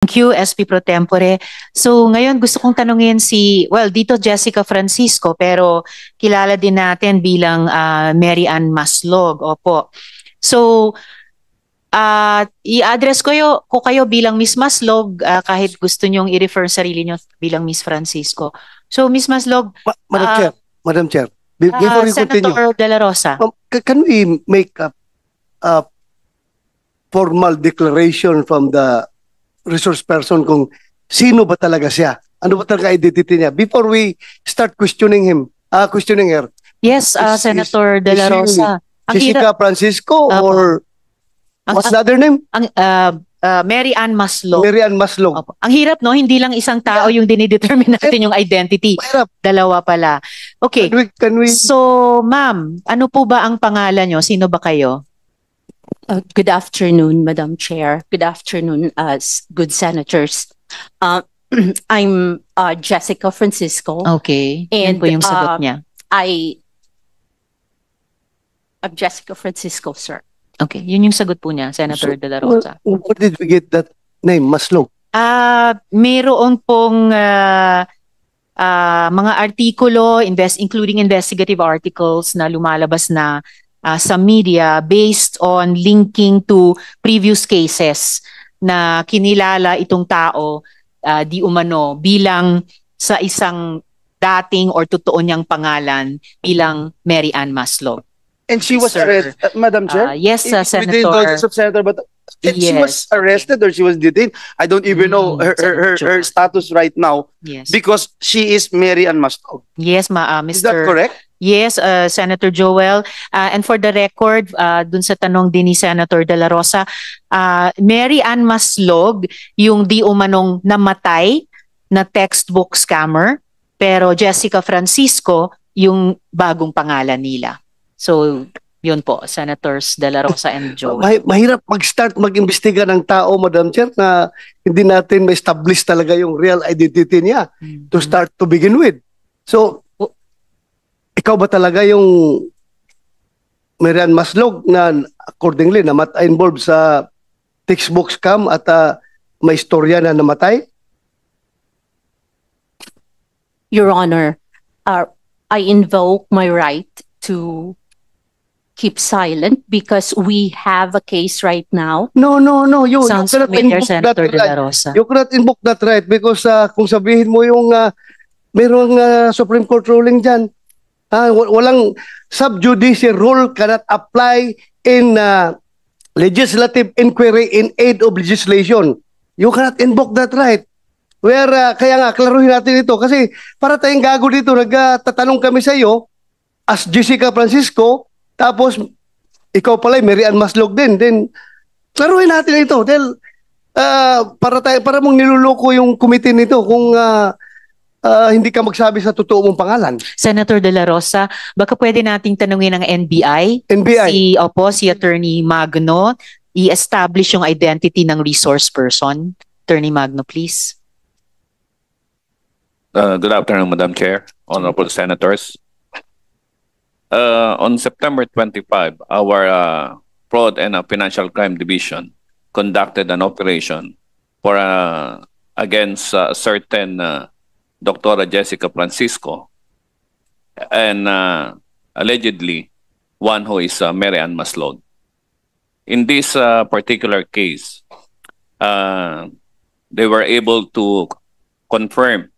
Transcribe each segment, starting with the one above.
Thank you, SP Pro Tempore. So ngayon gusto kong tanungin dito Jessica Francisco, pero kilala din natin bilang Mary Ann Maslog. Opo. So, i-address ko kayo bilang Miss Maslog, kahit gusto nyong i-refer sarili nyo bilang Miss Francisco. So, Miss Maslog, Madam Chair, before you continue, Senator De La Rosa. Can we make a formal declaration from the resource person kung sino ba talaga siya? Ano ba talaga identity niya? Before we start questioning her. Yes, Senator De La Rosa. Jessica Francisco or what's the other name? Mary Ann Maslog. Mary Ann Maslog. Opo. Ang hirap, no? Hindi lang isang tao yung dinidetermine natin yung identity. Dalawa pala. Okay. Can we... So, ma'am, ano po ba ang pangalan nyo? Sino ba kayo? Good afternoon, Madam Chair. Good afternoon, good senators. I'm Jessica Francisco. Okay. And Yan po yung sagot niya. I'm Jessica Francisco, sir. Okay. Yun yung sagot po niya, Senator De La Rosa. Where did we get that name, Maslog? Mayroon pong mga artikulo, including investigative articles na lumalabas na sa media based on linking to previous cases na kinilala itong tao di umano bilang sa isang dating or totoo niyang pangalan bilang Mary Ann Maslog. And she was arrested, Madam Chair? Yes, Within Senator. the indulgence of Senator, but she was arrested or she was detained. I don't even know her status right now. Yes. Because she is Mary Ann Maslog. Yes, Mr. Is that correct? Yes, Senator Joel. And for the record, dun sa tanong din ni Senator De La Rosa, Mary Ann Maslog, yung di umanong namatay na textbook scammer, pero Jessica Francisco, yung bagong pangalan nila. So, yun po, Senators De La Rosa and Joel. Mahirap mag-start mag-imbestiga ng tao, Madam Chair, na hindi natin ma-establish talaga yung real identity niya to start to begin with. So, ikaw ba talaga yung Mary Ann Maslog na accordingly involved sa textbook scam at may istorya na namatay? Your Honor, I invoke my right to keep silent because we have a case right now. No. You Sounds cannot familiar, invoke that Senator De La right. Rosa. You cannot invoke that right because kung sabihin mo yung mayroong Supreme Court ruling dyan, walang subjudice rule cannot apply in legislative inquiry in aid of legislation. You cannot invoke that right. Kaya nga, klaruhin natin ito kasi para tayong gago dito, nagtatanong kami sa iyo as Jessica Francisco, tapos ikaw pala Mary Ann Maslog din. Then, klaruhin natin ito. Dahil para mong niluloko yung committee nito kung hindi ka magsabi sa totoo mong pangalan. Senator De La Rosa, baka pwede nating tanungin ng NBI. Si Attorney Magno, i-establish yung identity ng resource person. Attorney Magno, please. Good afternoon, Madam Chair, Honorable Senators. On September 25, our Fraud and Financial Crime Division conducted an operation for against certain Dr. Jessica Francisco and allegedly one who is Mary Ann Maslog. In this particular case, they were able to confirm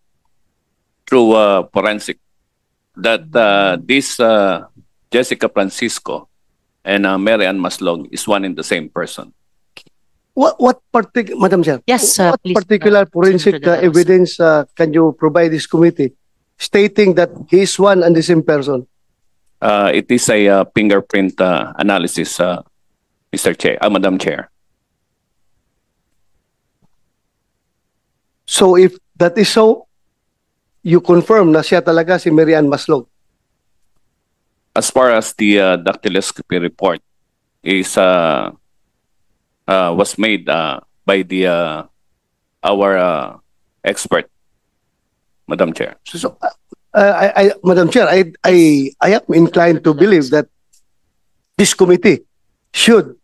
through forensic that this Jessica Francisco and Mary Ann Maslog is one and the same person. What particular, Madam Chair? Yes, what please, particular forensic evidence can you provide this committee stating that he is one and the same person? It is a fingerprint analysis, Mr. Chair, Madam Chair. So if that is so, you confirm na siya talaga si Mary Ann Maslog? As far as the dactyloscopy report is was made by our expert, Madam Chair. So Madam Chair, I am inclined to believe that this committee should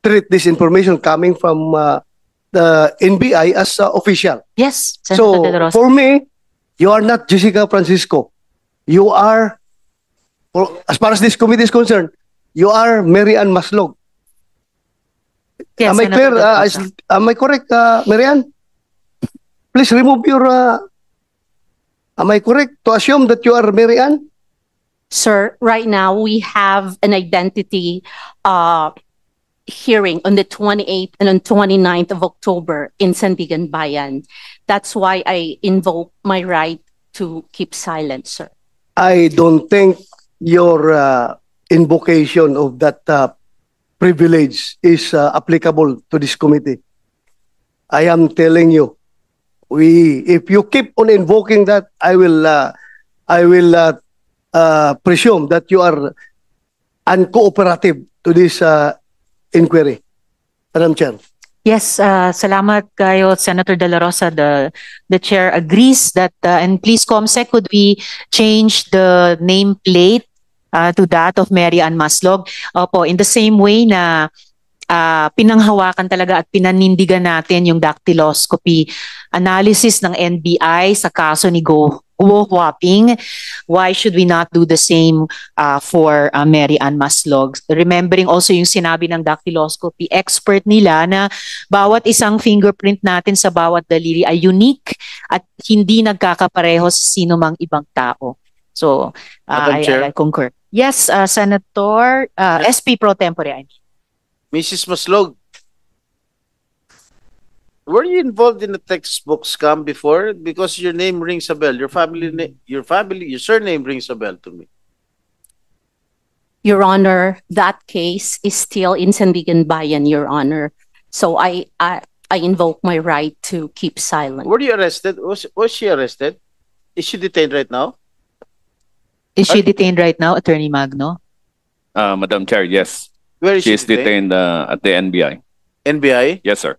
treat this information coming from the NBI as official. Yes, Senator De La So Rosa. for me, you are not Jessica Francisco. You are, as far as this committee is concerned, you are Mary Ann Maslog. Yes, Am I Senator clear? De La Rosa. Am I correct, Mary Ann? Please remove your. Am I correct to assume that you are Mary Ann? Sir, right now we have an identity hearing on the 28th and on 29th of October in Sandigan Bayan. That's why I invoke my right to keep silent, sir. I don't think your invocation of that privilege is applicable to this committee. I am telling you, if you keep on invoking that, I will presume that you are uncooperative to this inquiry. Madam Chair. Yes, salamat kayo, Senator De La Rosa. The chair agrees that, and please, Comsec, could we change the nameplate to that of Mary Ann Maslog? Opo, in the same way na pinanghawakan talaga at pinanindigan natin yung dactyloscopy analysis ng NBI sa kaso ni Guo Huaping. Why should we not do the same for Mary Ann Maslog? Remembering also yung sinabi ng dactyloscopy expert nila na bawat isang fingerprint natin sa bawat daliri ay unique at hindi nagkakapareho sa sino mang ibang tao. So, Madam Chair. I concur. Yes, Senator, SP Pro Tempore, I mean. Mrs. Maslog, were you involved in the textbook scam before? Because your name rings a bell. Your surname rings a bell to me. Your Honor, that case is still in Sandigan Bayan, Your Honor. So I invoke my right to keep silent. Were you arrested? Was she arrested? Is she detained right now? Is she detained right now, Attorney Magno? Madam Chair, yes. Where is She she is detained at the NBI. NBI? Yes, sir.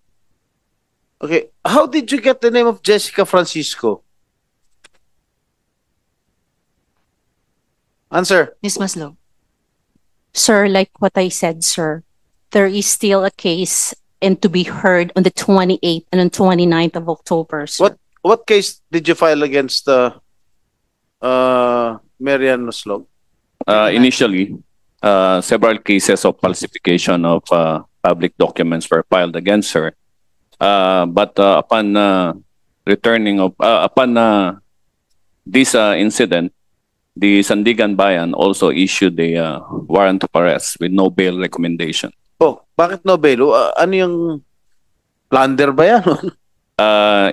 Okay. How did you get the name of Jessica Francisco? Answer. Ms. Maslog. Sir, like what I said, sir, there is still a case and to be heard on the 28th and on 29th of October, sir. What case did you file against Mary Ann Maslog? Initially, several cases of falsification of public documents were filed against her. But upon this incident, the Sandigan Bayan also issued a warrant of arrest with no bail recommendation. Oh, bakit no bail? Ano yung plunder ba yan?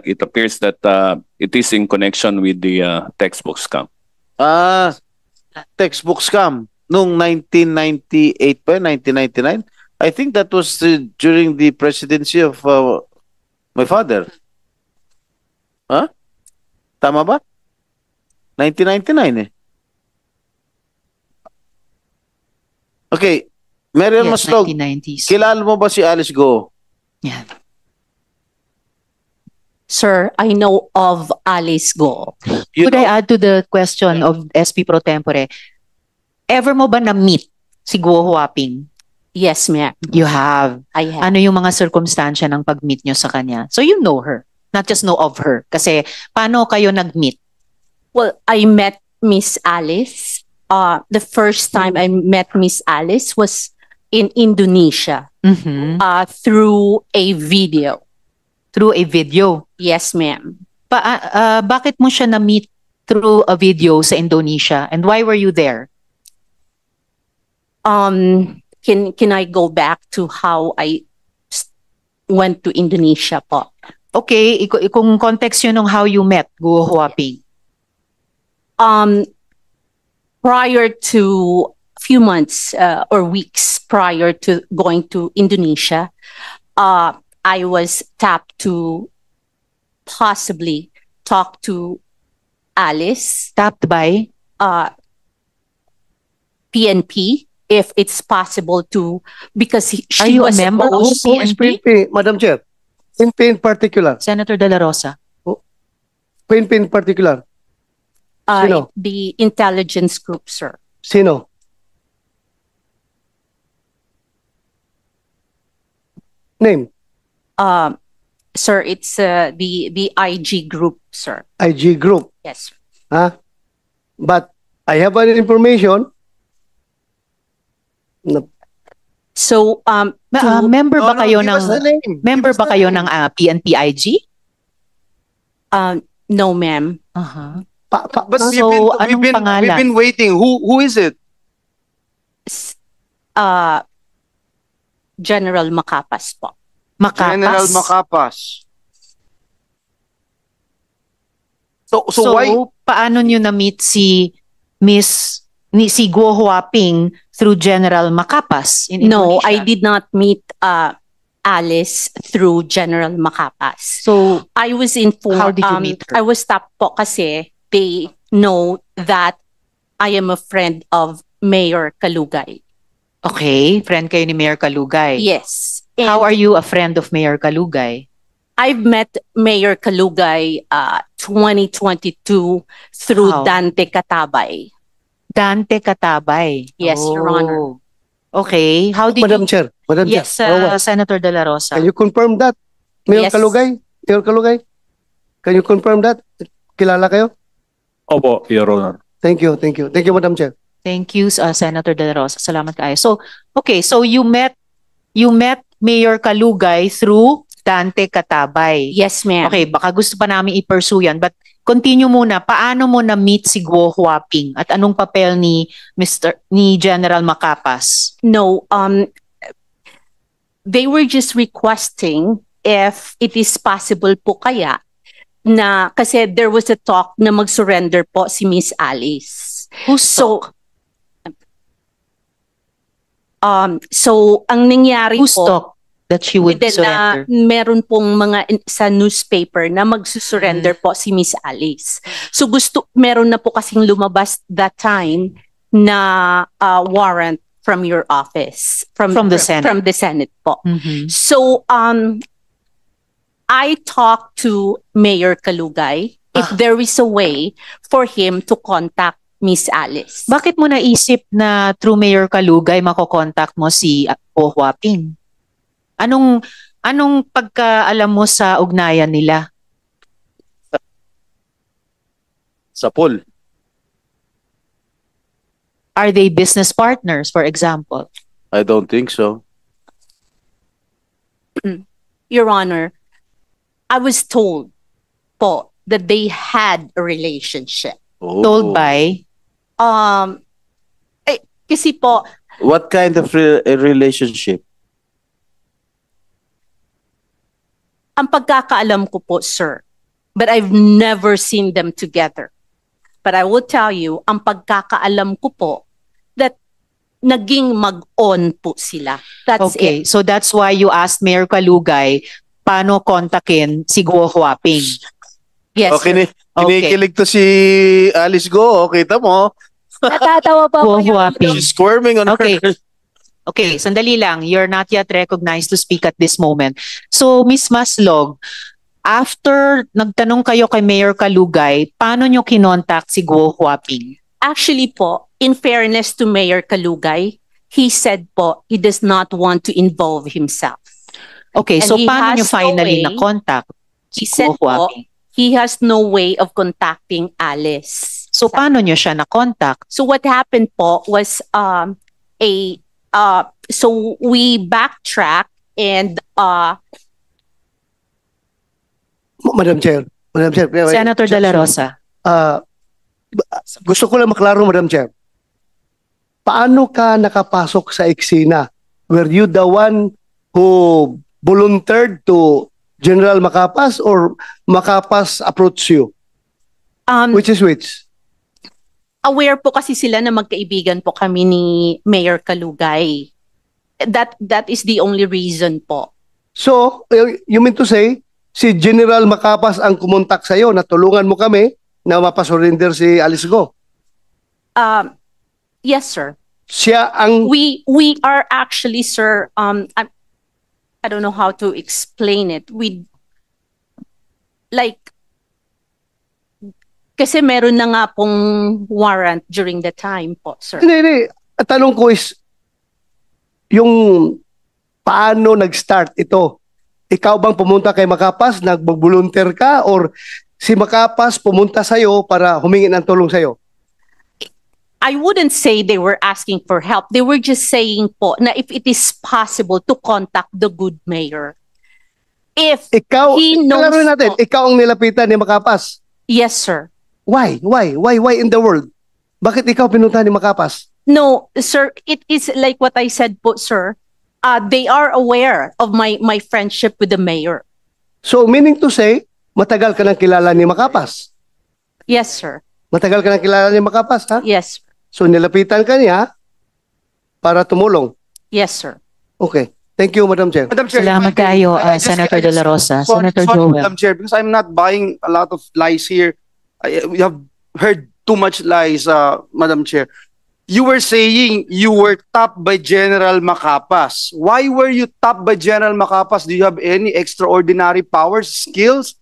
It appears that it is in connection with the textbook scam. Textbook scam. Noong 1998 pa, 1999? I think that was during the presidency of my father. Huh? Tama ba? 1999 eh. Okay. Mary Ann Yes, Maslog, 1990s. kilala mo ba si Alice Go? Yeah. Sir, I know of Alice Go. Could I add to the question of SP Pro Tempore? Ever mo ba na-meet si Guo Huaping? Yes, ma'am. You have. I have. Ano yung mga circumstansya ng pag-meet nyo sa kanya? So you know her, not just know of her. Kasi paano kayo nag-meet? Well, I met Miss Alice. The first time I met Miss Alice was in Indonesia Mhm. through a video. Through a video. Yes, ma'am. Bakit mo siya na-meet through a video sa Indonesia? And why were you there? Can I go back to how I went to Indonesia po? Okay, kung context yun ng how you met Guo Huaping. Prior to few months or weeks prior to going to Indonesia, I was tapped to possibly talk to Alice, Tapped by? PNP, if it's possible to, because Are she you a was member of supposed- Who is PNP, Madam Chair? PNP in particular. Senator De La Rosa. PNP in particular. Sino? the intelligence group, sir. Sino? Name. Sir, it's the IG group, sir. IG group. Yes. But I have an information na So, Member ba kayo give ng us the name. member Give us ba the kayo name. ng PNPIG? no, ma'am. Aha. But So, anong we've pangalan? been waiting. Who is it? General Macapas po. Makapas. General Macapas. So So, why? paano nyo na-meet si si Guo Huaping through General Macapas in No, Indonesia? I did not meet Alice through General Macapas. So, I was informed. How did you meet her? I was stopped po kasi they know that I am a friend of Mayor Kalugay. okay, friend kayo ni Mayor Kalugay. Yes. And How are you a friend of Mayor Kalugay? I've met Mayor Kalugay 2022 through How? Dante Katabay. Dante Katabay. Yes, Your Honor. Okay, how did Madam you... Chair. Madam Yes, Chair. Senator De La Rosa. Can you confirm that? Mayor Yes. Kalugay? Mayor Kalugay? Can you confirm that? Kilala kayo? Opo, Your Honor. Thank you, thank you. Thank you, Madam Chair. Thank you, Senator De La Rosa. Salamat kayo. So, okay, so you met Mayor Kalugay through Dante Katabay. Yes, ma'am. Okay, baka gusto pa namin i-pursue yan, but continue muna. Paano mo na-meet si Guo Huaping at anong papel ni General Macapas? No, they were just requesting if it is possible po kaya na kasi there was a talk na mag-surrender po si Miss Alice. Who's So, so ang nangyari Who's po, talk that she would then, surrender? meron pong mga sa newspaper na magsusurrender po si Miss Alice. So meron na po kasing lumabas that time na warrant from your office. From the Senate. From the Senate po. Mhm. So, I talked to Mayor Kalugay if there is a way for him to contact Miss Alice. Bakit mo naisip na through Mayor Kalugay makokontak mo si Guo Huaping? Anong pagkaalam mo sa ugnayan nila? Sa pool. Are they business partners, for example? I don't think so. Your Honor, I was told po that they had a relationship. Oh. Told by? Kasi po, What kind of a relationship? ang pagkakaalam ko po, sir, but I've never seen them together. But I will tell you, ang pagkakaalam ko po, that naging mag-on po sila. That's Okay, it. so that's why you asked Mayor Kalugay paano kontakin si Guo Huaping. Yes, Okay, sir. kinikilig to si Alice Go. Kita mo. Natatawa pa Guo po yung Huaping. She's squirming on Okay. her. Okay, sandali lang. You're not yet recognized to speak at this moment. So, Miss Maslog, after nagtanong kayo kay Mayor Kalugay, paano nyo kinontak si Guo Huaping? Actually po, in fairness to Mayor Kalugay, he said po, he does not want to involve himself. Okay, And so he paano nyo has no finally way- na-contact si He said Guo po, Huaping? he has no way of contacting Alice. So, paano nyo siya na-contact? So what happened po was so we backtrack and Madam Chair. Madam Chair. Senator De La Rosa. Gusto ko lang maklaro, Madam Chair. Paano ka nakapasok sa eksena? Were you the one who volunteered to General Macapas or Macapas approached you? Which is which? aware po kasi sila na magkaibigan po kami ni Mayor Kalugay. That is the only reason po. So, you mean to say, si General Macapas ang kumontak sa'yo na tulungan mo kami na mapasurrender si Alice Go? Yes, sir. Siya ang... We are actually, sir, I don't know how to explain it. Kasi meron na nga pong warrant during the time po, sir. Hindi. Ang tanong ko is, yung paano nag-start ito? Ikaw bang pumunta kay Makapas, nag-volunteer ka, or si Makapas pumunta sa'yo para humingi ng tulong sa'yo? I wouldn't say they were asking for help. They were just saying po na if it is possible to contact the good mayor. If Ikaw, he knows klaruhin natin, po- ikaw ang nilapitan ni Makapas. Yes, sir. Why? Why in the world? Bakit ikaw pinunta ni Makapas? No, sir, it is like what I said po, sir. They are aware of my friendship with the mayor. So, meaning to say, matagal ka nang kilala ni Makapas. Yes, sir. Matagal ka nang kilala ni Makapas, ha? Yes, sir. So, nilapitan ka niya para tumulong. Yes, sir. Okay. Thank you, Madam Chair. Madam Chair, Salamat if I may, kayo, I just- Senator I De just- La Rosa. sorry, Senator sorry, Joel. Madam Chair, because I'm not buying a lot of lies here. We have heard too much lies, Madam Chair. You were saying you were tapped by General Macapas. Why were you tapped by General Macapas? Do you have any extraordinary powers, skills?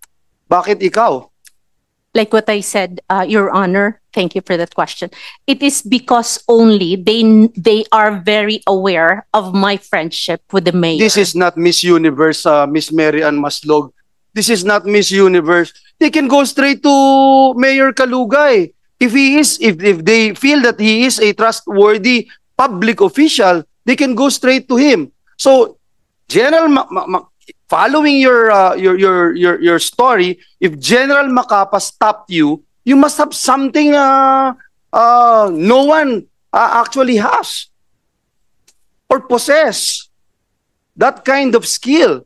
Bakit ikaw? Like what I said, Your Honor, thank you for that question. It is because only they are very aware of my friendship with the mayor. This is not Miss Universe, Miss Mary Ann Maslog. This is not Miss Universe. They can go straight to Mayor Kalugay. If they feel that he is a trustworthy public official, they can go straight to him. So, following your story, if General Macapas stopped you, you must have something no one actually has or possess that kind of skill.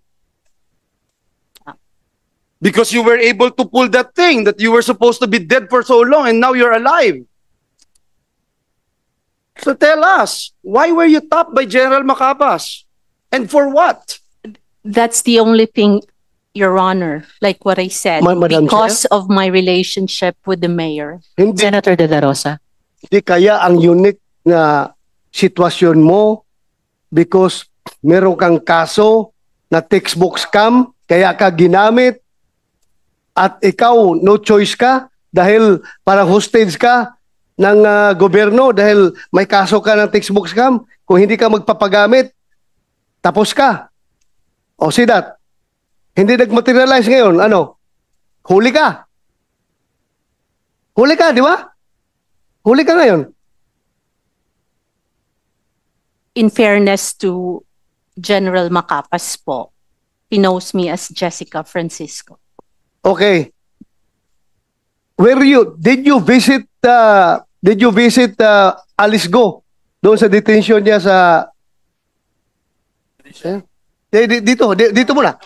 Because you were able to pull that thing that you were supposed to be dead for so long and now you're alive. So tell us, why were you tapped by General Macapas? And for what? That's the only thing, Your Honor, like what I said, Madam because of my relationship with the mayor. Hindi, Senator De La Rosa. hindi kaya ang unique na sitwasyon mo because meron kang kaso na textbook scam, kaya ka ginamit at ikaw no choice ka dahil parang hostage ka ng gobyerno dahil may kaso ka ng textbook scam. Kung hindi ka magpapagamit, tapos ka. O see that? Hindi nag-materialize ngayon. Ano? Huli ka. Huli ka, di ba? Huli ka ngayon. In fairness to General Macapas po, he knows me as Jessica Francisco. Okay. Did you visit Alice Go doon sa detention niya sa dito muna.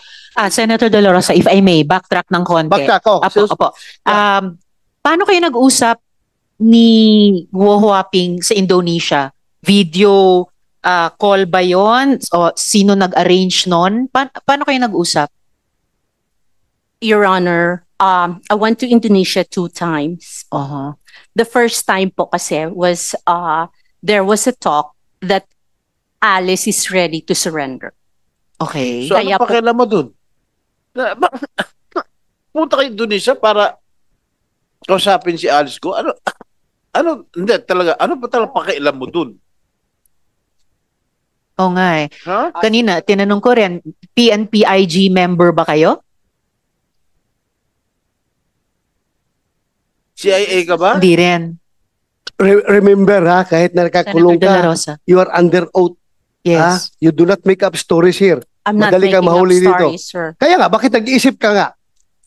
Senator De La Rosa, if I may, backtrack ng konti. Backtrack, oh. Opo. Paano kayo nag-usap ni Guo Huaping sa Indonesia? Video call ba yon? O sino nag-arrange nun? Paano kayo nag-usap? Your Honor, I went to Indonesia 2 times. Uh-huh. The first time po kasi was, there was a talk that Alice is ready to surrender. Okay. So, Kaya ano po- pakialam mo dun? Punta kayo Indonesia para kausapin si Alice Go. Hindi talaga, ano pa talaga pakialam mo dun? Oo nga eh. Ha? Kanina, tinanong ko rin, PNP-IG member ba kayo? CIA ka ba? Hindi rin. Remember ha, kahit na nakakulong Senator De La ka, Rosa. you are under oath. Ha? Yes. You do not make up stories here. I'm not Madali kang making up mahuli dito. stories, sir. Kaya nga, bakit nag-iisip ka nga?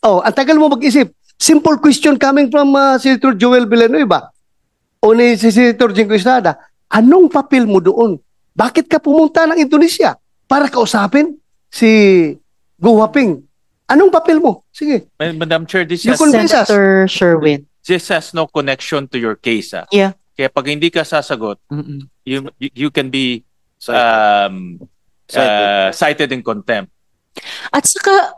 Oh, ang tagal mo mag-isip. Simple question coming from Senator Joel Villanueva o ni si Senator Jingo Estrada. Anong papel mo doon? Bakit ka pumunta ng Indonesia para kausapin si Guo Huaping? Anong papel mo? Sige. Madam Chair, You convince us. Senator Sherwin. this has no connection to your case. Yeah. Kaya pag hindi ka sasagot, Mm-mm. you can be Cited. cited in contempt. At saka,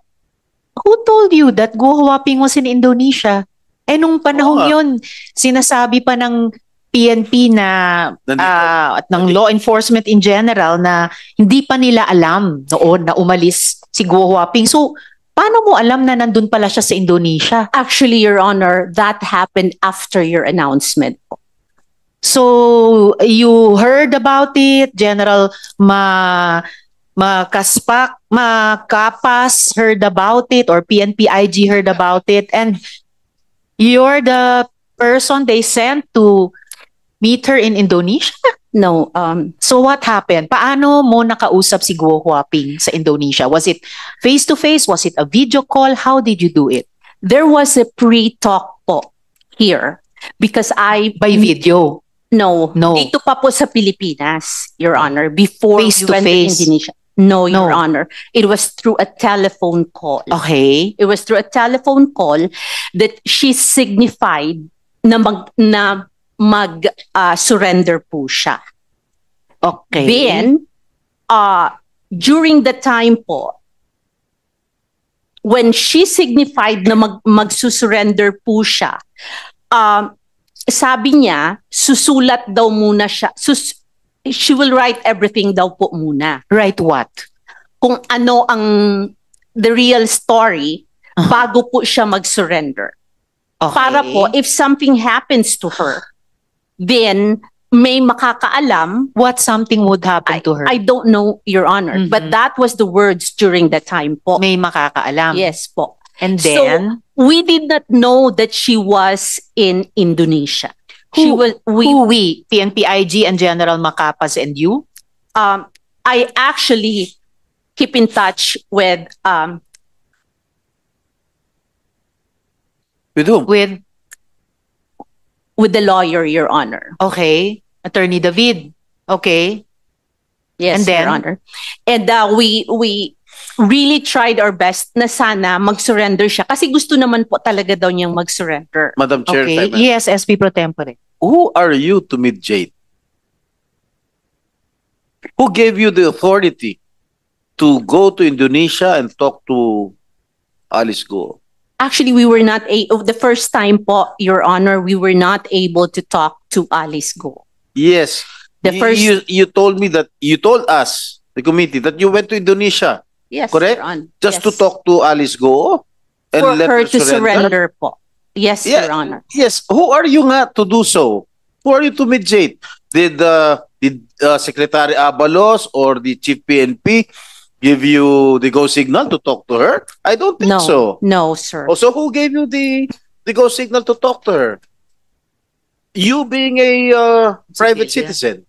who told you that Guo Huaping was in Indonesia? Eh nung panahong Oo nga. yun, sinasabi pa ng PNP na at ng law enforcement in general na hindi pa nila alam noon na umalis si Guo Huaping. So, paano mo alam na nandun pala siya sa Indonesia? Actually, Your Honor, that happened after your announcement. So, you heard about it, General Makapas heard about it or PNP-IG heard about it, and you're the person they sent to meet her in Indonesia? No, So what happened? Paano mo nakausap si Guo Huaping sa Indonesia? Was it face-to-face? Was it a video call? How did you do it? there was a pre-talk po here because By video? No, No. dito pa po sa Pilipinas, Your Honor, before Face we to went face. to Indonesia. No, Your No. Honor. It was through a telephone call. Okay. It was through a telephone call that she signified na surrender po siya. Okay. Then, during the time po, when she signified na magsusurrender po siya, sabi niya, susulat daw muna siya. She will write everything daw po muna. Right what? Kung ano ang the real story bago po siya mag-surrender. Okay. Para po, if something happens to her, then may makakaalam. What something would happen to her? I don't know, Your Honor, but that was the words during the time po. May makakaalam. Yes po. And then, So, we did not know that she was in Indonesia. who we? PNP-IG and General Macapas and you? I actually keep in touch with With whom? with the lawyer, Your Honor. Okay. Attorney David. Okay. Yes, And then? Your Honor. And we really tried our best na sana mag-surrender siya kasi gusto naman po talaga daw niyang mag-surrender. Madam Chair, Okay. time out. Yes, SP Pro Tempore. Who are you to meet Jade? Who gave you the authority to go to Indonesia and talk to Alice Go? Actually, we were not the first time po, Your Honor, we were not able to talk to Alice Go. Yes. The first- You told me that you told us, the committee, that you went to Indonesia Yes, Correct? Your Honor. just Yes. to talk to Alice Go and For let her to surrender po. Yes, Yeah. Your Honor. Yes. Who are you nga to do so? Who are you to meet Jade? Did Secretary Abalos or the Chief PNP give you the go signal to talk to her? I don't think No, so. no, sir. Oh, so who gave you the go signal to talk to her? You being a private citizen.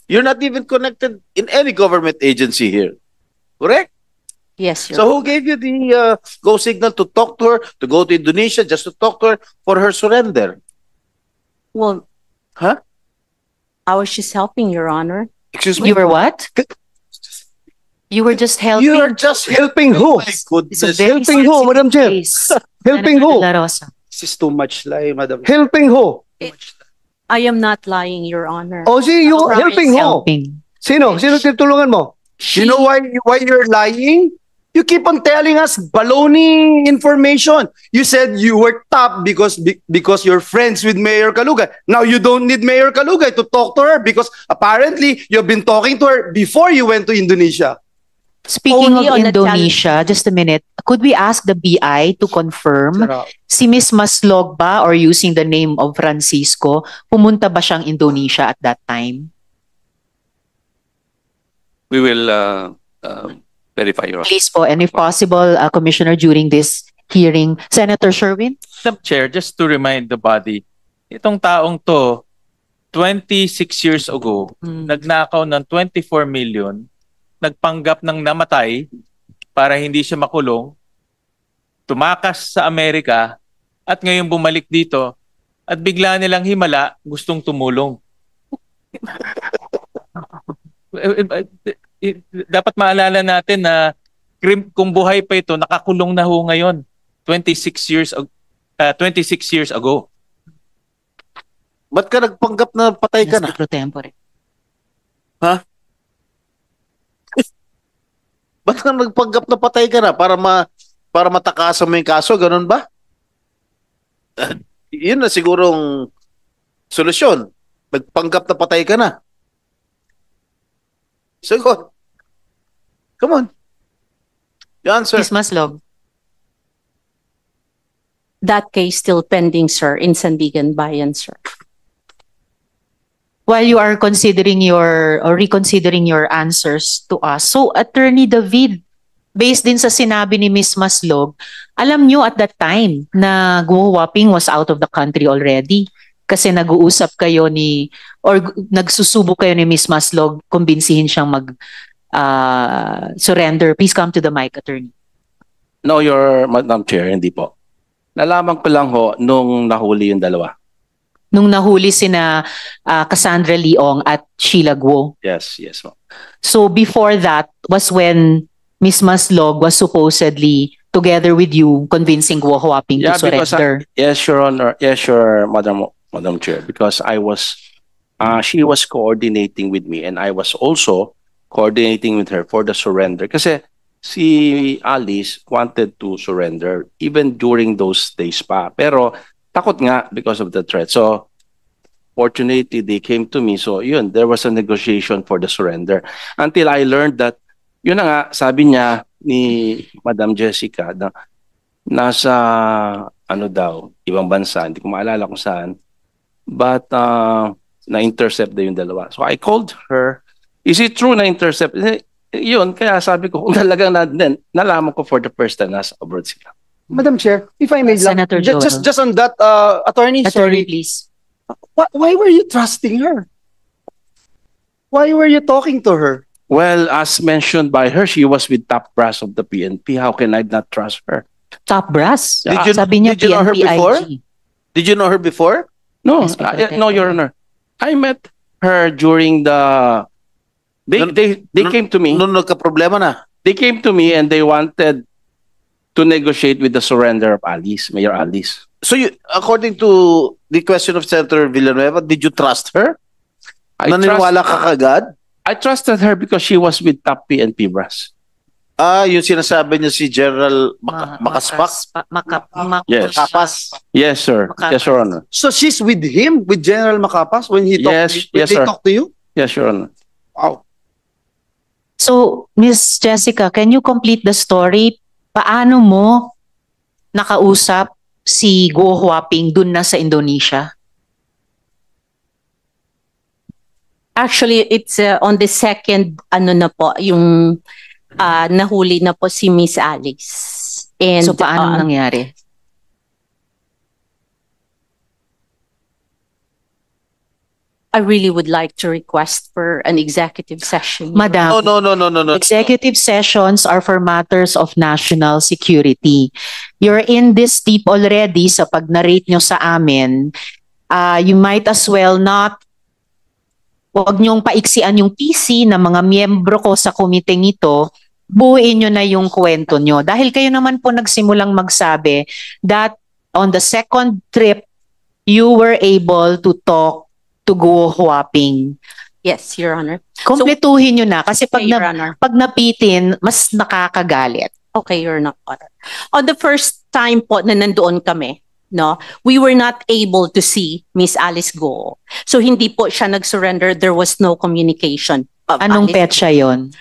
You're not even connected in any government agency here. Correct? Yes, Your So who gave you the go signal to talk to her, to go to Indonesia just to talk to her for her surrender? Well, Huh? I was just helping, Your Honor. Excuse me? You were what? You were just helping. You are just helping who? My It's a goodness. very Helping who, sensitive Madam Chair? case. Helping Senator who? De La Rosa. This is too much lie, Madam. Helping who? I am not lying, Your Honor. O si you Promise. helping who? Helping. Sino? Sino tinutulungan mo? You know why you're lying? You keep on telling us baloney information. You said you were top because you're friends with Mayor Kalugay. Now you don't need Mayor Kalugay to talk to her because apparently you've been talking to her before you went to Indonesia. Speaking Only of on a Indonesia, just a minute. Could we ask the BI to confirm si Miss Maslog ba, or using the name of Francisco, pumunta ba siyang Indonesia at that time? We will verify, Your Honor. Please po, and if possible, Commissioner, during this hearing, Senator Sherwin? Madam Chair, just to remind the body, itong taong to, 26 years ago, nagnakaw ng 24 million, nagpanggap ng namatay para hindi siya makulong, tumakas sa Amerika, at ngayon bumalik dito, at bigla nilang himala, gustong tumulong. Dapat maalala natin na kung buhay pa ito, nakakulong na ho ngayon. 26 years ago. Ba't ka nagpanggap na patay ka na? SP Pro Tempore. Ba't ka nagpanggap na patay ka na? Para matakasan mo yung kaso, ganun ba? Yun na sigurong solusyon. Nagpanggap na patay ka na. Sagot. Come on. The answer. Miss Maslog? That case still pending, sir, in Sandigan Bayan, sir. while you are considering your or reconsidering your answers to us. So, Attorney David, based din sa sinabi ni Ms. Maslog, alam nyo at that time na Guo Huaping was out of the country already kasi nag-uusap kayo or nagsusubo kayo ni Ms. Maslog, kumbinsihin siyang surrender. Please come to the mic, Attorney. No, Madam Chair, hindi po. Nalaman ko lang ho nung nahuli yung dalawa. Nung nahuli sina Cassandra Leong at Sheila Guo. Yes, yes. Ma'am. So before that was when Ms. Maslog was supposedly together with you convincing Guo Huaping to surrender. Yes, Your Honor. Yes, Your Madam Chair. Because she was coordinating with me and I was also coordinating with her for the surrender. Kasi si Alice wanted to surrender even during those days pa. Pero takot nga because of the threat. So, fortunately, they came to me. So, yun, there was a negotiation for the surrender. Until I learned that, yun na nga, sabi niya ni Madam Jessica, na nasa, ibang bansa, hindi ko maalala kung saan. But, na-intercept na yung dalawa. So, I called her. Is it true na-intercept? Yun, kaya sabi ko, kung talagang nalaman ko for the first time, nasa abroad sila. Madam Chair, if I may, Senator Joel. just on that, attorney, Attorney, sorry, please. why were you trusting her? Why were you talking to her? Well, as mentioned by her, she was with top brass of the PNP. How can I not trust her? Top brass. Did Sabi niya you know her PNP before? IG. Did you know her before? No, Yes, Speaker no, Your Honor. I met her during the... They came to me. Nung nagka-problema na. They came to me and they wanted to negotiate with the surrender of Alice, Mayor Alice. So, according to the question of Senator Villanueva, did you trust her? Naniniwala ka kagad? I trusted her because she was with top PNP brass. Yung sinasabi niya si General Makaspak? Yes. Makapas? Yes, sir. Yes, Your Honor. So she's with him, with General Macapas, when he Yes, when yes, they sir. talk to you? Yes, Your Honor. Wow. So, Ms. Jessica, can you complete the story? Paano mo nakausap si Guo Huaping dun na sa Indonesia? Actually, it's on the second, yung nahuli na po si Miss Alice. And, So, paano nangyari? I really would like to request for an executive session. Madam, No. executive sessions are for matters of national security. You're in this deep already sa pag-narrate nyo sa amin. You might as well not, huwag nyong paiksian yung PC ng mga miyembro ko sa komiteng ito, buuin nyo na yung kwento nyo. Dahil kayo naman po nagsimulang magsabi that on the second trip, you were able to talk to Guo Huaping. Yes, Your Honor. Kompletuhin nyo na kasi pag, Okay, Your Honor. pag napitin, mas nakakagalit. Okay, Your Honor. On the first time po na nandoon kami, no, we were not able to see Miss Alice Guo. So hindi po siya nag-surrender. There was no communication. of Anong Alice. petsa yon?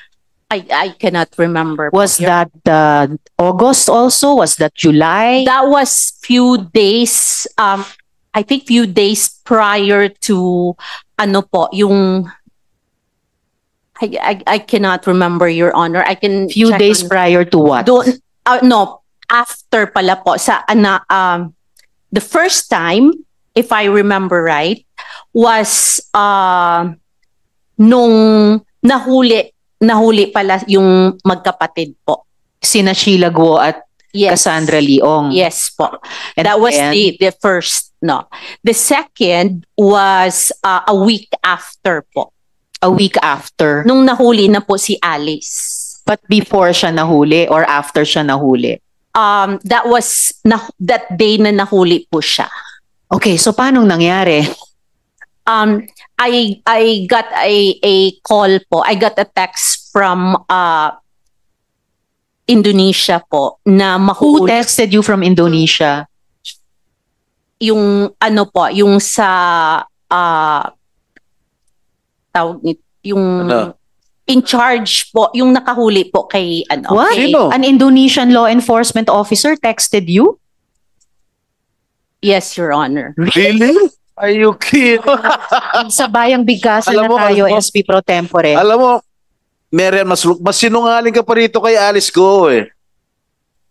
I cannot remember. po, Was Your- that August also? Was that July? That was few days, I think few days prior to, yung, I cannot remember, Your Honor. I can Few check days on- prior to what? Doon, no, after pala po sa the first time, if I remember right, was nung nahuli pala yung magkapatid po. Sina Sheila Guo at Yes. Cassandra Leong. Yes po. And That was then, the first, no. The second was a week after po. a week after. Nung nahuli na po si Alice. But before siya nahuli or after siya nahuli? That was that day na nahuli po siya. Okay, so paano nangyari? I got a call po. I got a text from Indonesia po na Who mahuli texted you from Indonesia? yung po, yung sa tawag nito, yung Ano? in charge po, yung nakahuli po kay What? kay- Sino? An Indonesian law enforcement officer texted you? Yes, Your Honor. Really? Are you kidding? Sa bayang bigkasan Alam na mo, tayo, alam mo- SP Pro Tempore. Alam mo, Marian, mas sinungaling ka pa rito kay Alice Go eh.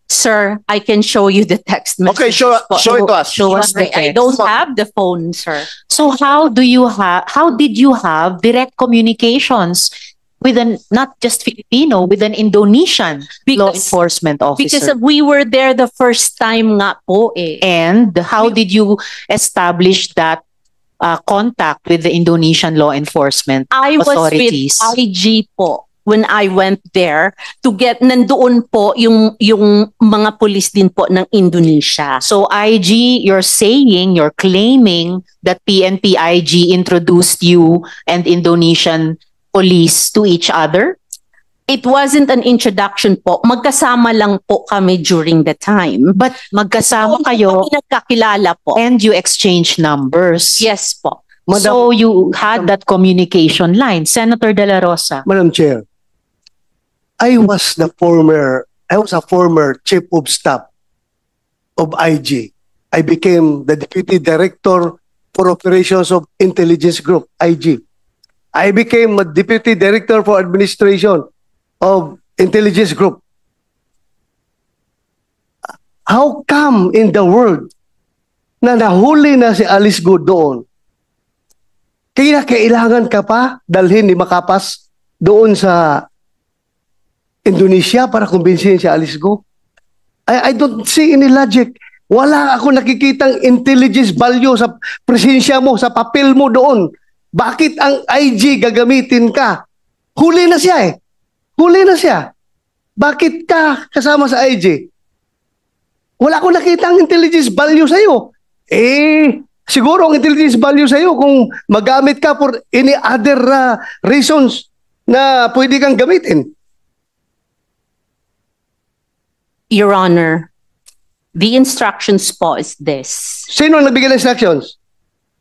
Sir, I can show you the text message. Okay, show it to us. Show us the I text. don't have the phone, sir. So how did you have direct communications with not just Filipino, with an Indonesian law Because- enforcement Because officer? we were there the first time nga po eh. And how did you establish that contact with the Indonesian law enforcement I was authorities? with IG po when I went there to get, nandoon po yung mga pulis din po ng Indonesia. So IG, you're claiming that PNP IG introduced you and Indonesian police to each other? It wasn't an introduction po. Magkasama lang po kami during the time. But magkasama kayo Kami nagkakilala po. and you exchange numbers. Yes po. So you had that communication line. Senator De La Rosa. Madam Chair, I was a former chief of staff of IG. I became the deputy director for operations of intelligence group, IG. I became a deputy director for administration of intelligence group. How come in the world na nahuli na si Alice Go doon? Kaya kailangan ka pa dalhin ni Makapas doon sa Indonesia para kumbinsihin si Alice Go? I don't see any logic. Wala ako nakikitang intelligence value sa presensya mo, sa papel mo doon. Bakit ang IG gagamitin ka? Huli na siya eh. Huli na siya. Bakit ka kasama sa IG? Wala akong nakitang intelligence value sa'yo. Siguro ang intelligence value sa'yo kung magamit ka for any other reasons na pwede kang gamitin. Your Honor, the instructions po is this. Sino ang nagbigay ng instructions?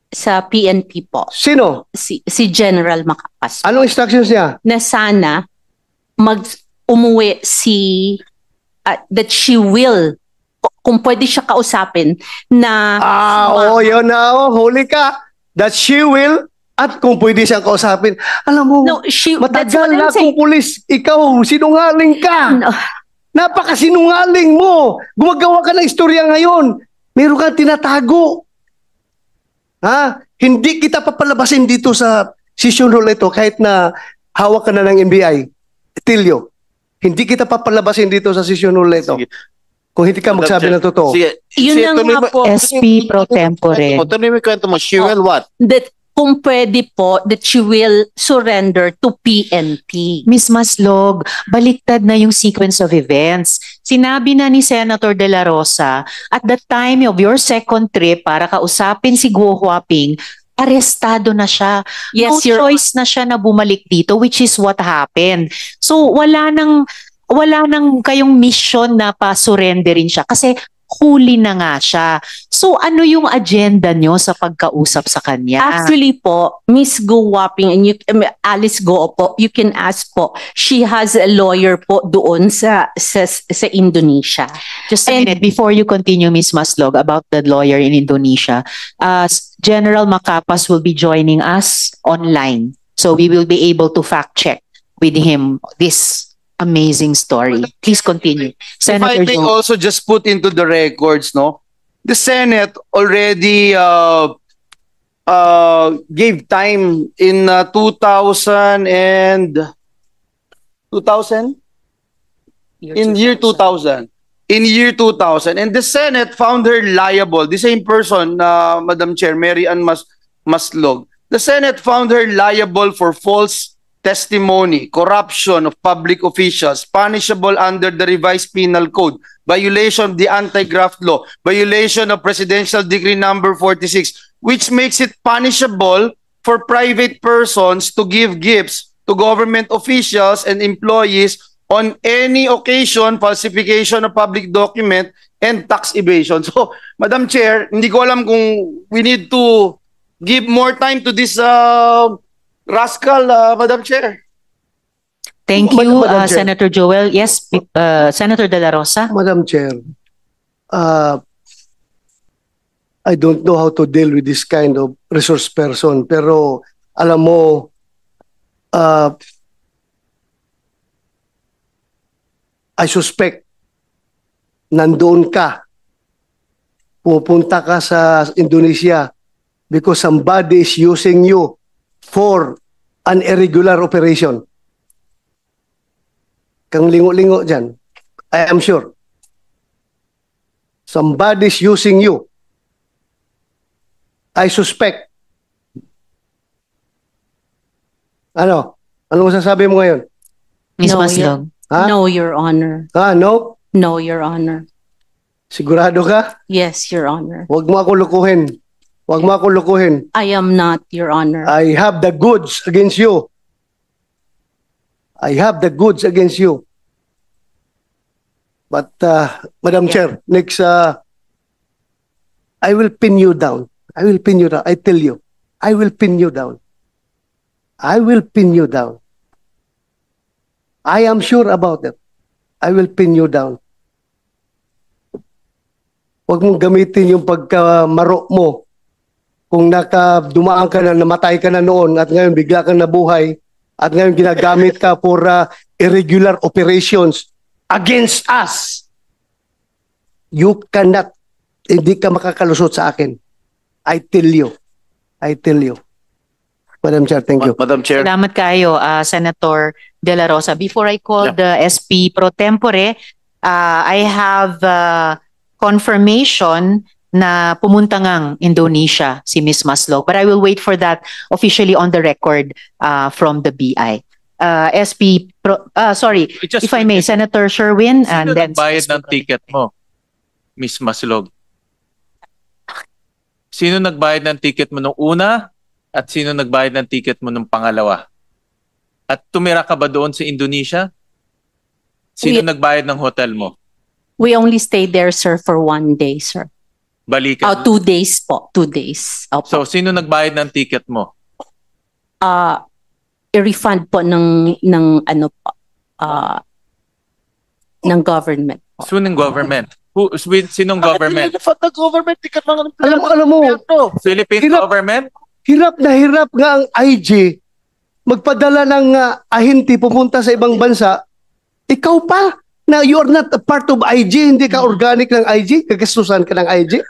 Sa PNP po. Sino? Si General Macapas. Anong instructions niya? Na sana umuwi that she will, kung pwede siya kausapin, na Yun na, huli ka. That she will, at kung pwede siyang kausapin. Alam mo, no, that's what matagal na I'm saying. akong pulis, ikaw, sinungaling ka. No. Napakasinungaling mo. Gumagawa ka ng istorya ngayon. Meron kang tinatago. Hindi kita papalabasin dito sa session hall ito kahit na hawak ka na ng NBI. Tilio, hindi kita papalabasin dito sa session hall ito. Sige. Kung hindi ka magsabi ng totoo. Sige. Yun Sige, lang tuloy nga mo- po. SP Pro Tempore. Tuloy mo yung kwento mo. She will what? That kung pwede po, that she will surrender to PNP. Miss Maslog, baliktad na yung sequence of events. Sinabi na ni Senator De La Rosa, at the time of your second trip para kausapin si Guo Huaping, arestado na siya. Yes, No choice na siya na bumalik dito, which is what happened. So wala nang kayong mission na pa-surrenderin siya kasi huli na nga siya. So ano yung agenda nyo sa pagkausap sa kanya? Actually po, Miss Go Wapping and Alice Go po, you can ask po. She has a lawyer po doon sa Indonesia. Just a And- minute, before you continue, Ms. Maslog, about the lawyer in Indonesia, General Macapas will be joining us online. So we will be able to fact check with him this amazing story. Please continue. If I Senator may Joe. also just put into the records, no, the Senate already gave time in 2000 and 2000 in year 2000. In year 2000, and the Senate found her liable. The same person, Madam Chair, Mary Ann Maslog. The Senate found her liable for false testimony, corruption of public officials, punishable under the revised penal code, violation of the anti-graft law, violation of Presidential Decree number 46, which makes it punishable for private persons to give gifts to government officials and employees on any occasion, falsification of public document, and tax evasion. So, Madam Chair, hindi ko alam kung we need to give more time to this rascal, Madam Chair. Thank you, Madam Chair. Senator Joel. Yes, Senator De La Rosa. Madam Chair, I don't know how to deal with this kind of resource person. Pero alam mo, I suspect nandoon ka, pupunta ka sa Indonesia because somebody is using you for an irregular operation. Kang lingo-lingo dyan, I am sure. Somebody is using you. I suspect. Ano? Ano masasabi mo ngayon? Ms. No, Maslog. Ha? No, Your Honor. No? No, Your Honor. Sigurado ka? Yes, Your Honor. Huwag mo ako lukuhin. Huwag mo ako lukuhin. I am not, Your Honor. I have the goods against you. I have the goods against you. But, Madam Chair, next, I will pin you down. I will pin you down. I tell you. I will pin you down. I will pin you down. I am sure about it. I will pin you down. Huwag mong gamitin yung pagkamaro mo. Kung dumaan ka na, namatay ka na noon at ngayon bigla kang nabuhay at ngayon ginagamit ka for irregular operations against us. You cannot, hindi ka makakalusot sa akin. I tell you. I tell you. Madam Chair, thank you. Madam Chair. Salamat kayo, Senator De La Rosa. Before I call the SP pro tempore, I have confirmation na pumunta ngang Indonesia si Ms. Maslog. But I will wait for that officially on the record from the BI. SP pro, sorry, Just if I may, Senator Sherwin, and Sino then nagbayad ng ticket mo, Ms. Maslog? Sino nagbayad ng ticket mo nung una at sino nagbayad ng ticket mo nung pangalawa? At tumira ka ba doon sa Indonesia? Sino nagbayad ng hotel mo? We only stayed there, sir, for 1 day, sir. Balikan. 2 days po. 2 days. Opo. So, sino nagbayad ng ticket mo? I-refund po ng ano po, ng government po. Sinong government? Sinong government? Alam mo, Philippine Hirap. government? hirap nga ang IG magpadala ng ahente pupunta sa ibang bansa. Ikaw pa na you are not a part of IG, hindi ka organic ng IG, kagastusan ka ng IG.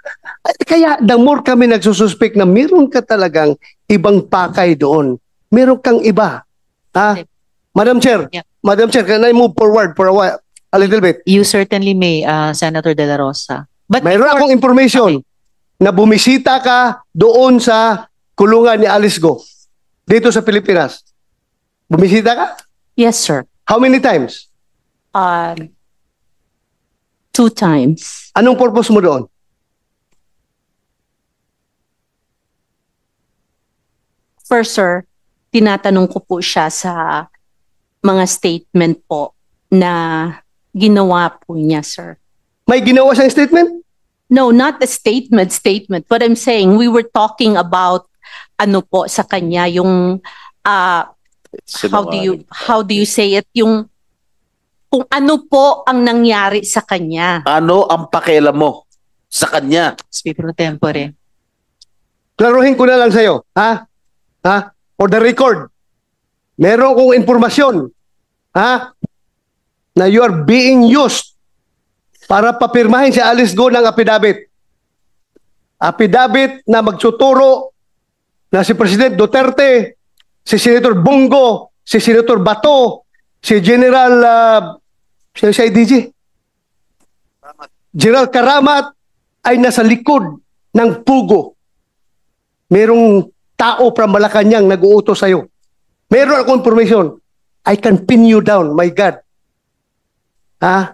Kaya the more kami nagsususpect na meron ka talagang ibang pakay doon. Meron kang iba. Ha? Madam Chair, Yeah. Madam Chair, can I move forward for a while? A little bit. you certainly may, Senator De La Rosa. But Mayroon before- akong information na bumisita ka doon sa kulungan ni Alice Go dito sa Pilipinas. Bumisita ka? Yes, sir. How many times? 2 times. Anong purpose mo doon? First, sir, tinatanong ko po siya sa mga statement po na ginawa po niya, sir. May ginawa siyang statement? No, not the statement. What I'm saying, we were talking about ano po sa kanya, yung how do you say it, yung kung ano po ang nangyari sa kanya. Ano ang pakialam mo sa kanya? SP pro tempore. Klaruhin ko na lang sa'yo. Ha? Ha? For the record, meron kong informasyon. Ha? Na you are being used para papirmahin si Alice Go ng affidavit. Affidavit na magtuturo na si President Duterte, si Senator Bongo, si Senator Bato, si General si IDG, General Karamat ay nasa likod ng pugo. Merong tao from Malacanang nag-uutos sa'yo. Meron akong information. I can pin you down, my God. Ha?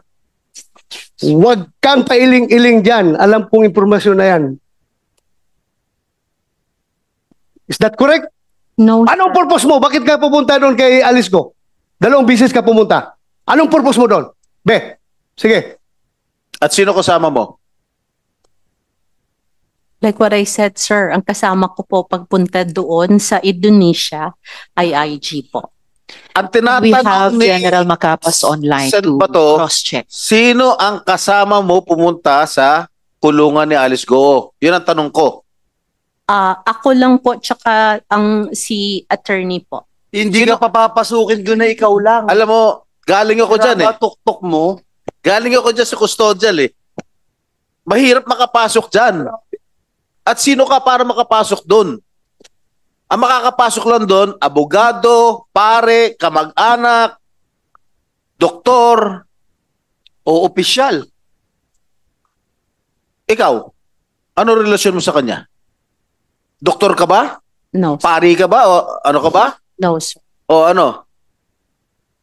Huwag kang pailing-iling dyan. Alam kong informasyon na yan. Is that correct? No, Anong purpose mo? Bakit ka pupunta doon kay Alice Go? 2 beses ka pumunta. Anong purpose mo doon? Be, sige. At sino kasama mo? like what I said, sir, ang kasama ko po pagpunta doon sa Indonesia ay IG po. Ang We have tinatanong ni General Macapas online Sen. to Bato, cross-check. sino ang kasama mo pumunta sa kulungan ni Alice Goo? Yun ang tanong ko. Ako lang po, tsaka si attorney po. Hindi ka papapasukin doon na ikaw lang. Alam mo, galing ako dyan eh. Tuktok mo. Galing ako dyan sa custodial eh. Mahirap makapasok dyan. At sino ka para makapasok doon? Ang makakapasok lang doon, abogado, pare, kamag-anak, doktor, O opisyal. ikaw. Ano relasyon mo sa kanya? Doktor ka ba? No, sir. Pari ka ba? O ano ka ba? No, sir. O ano?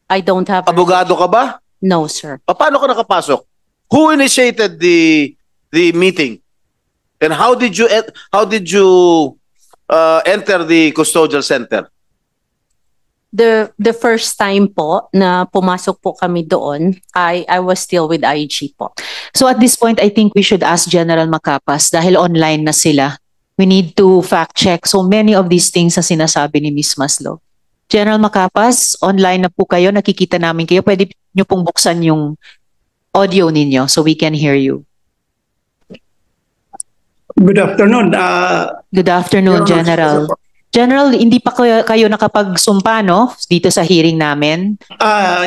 I don't have... Abogado ka ba? No, sir. O paano ka nakapasok? Who initiated the meeting? And how did you enter the custodial center? The first time po na pumasok po kami doon, I was still with IG po. So at this point, I think we should ask General Macapas dahil online na sila. We need to fact check so many of these things na sinasabi ni Ms. Maslog. General Macapas, online na po kayo, nakikita namin kayo. Pwede nyo pong buksan yung audio ninyo so we can hear you. Good afternoon. Good afternoon, General. General, hindi pa kayo nakapagsumpa, no? Dito sa hearing namin.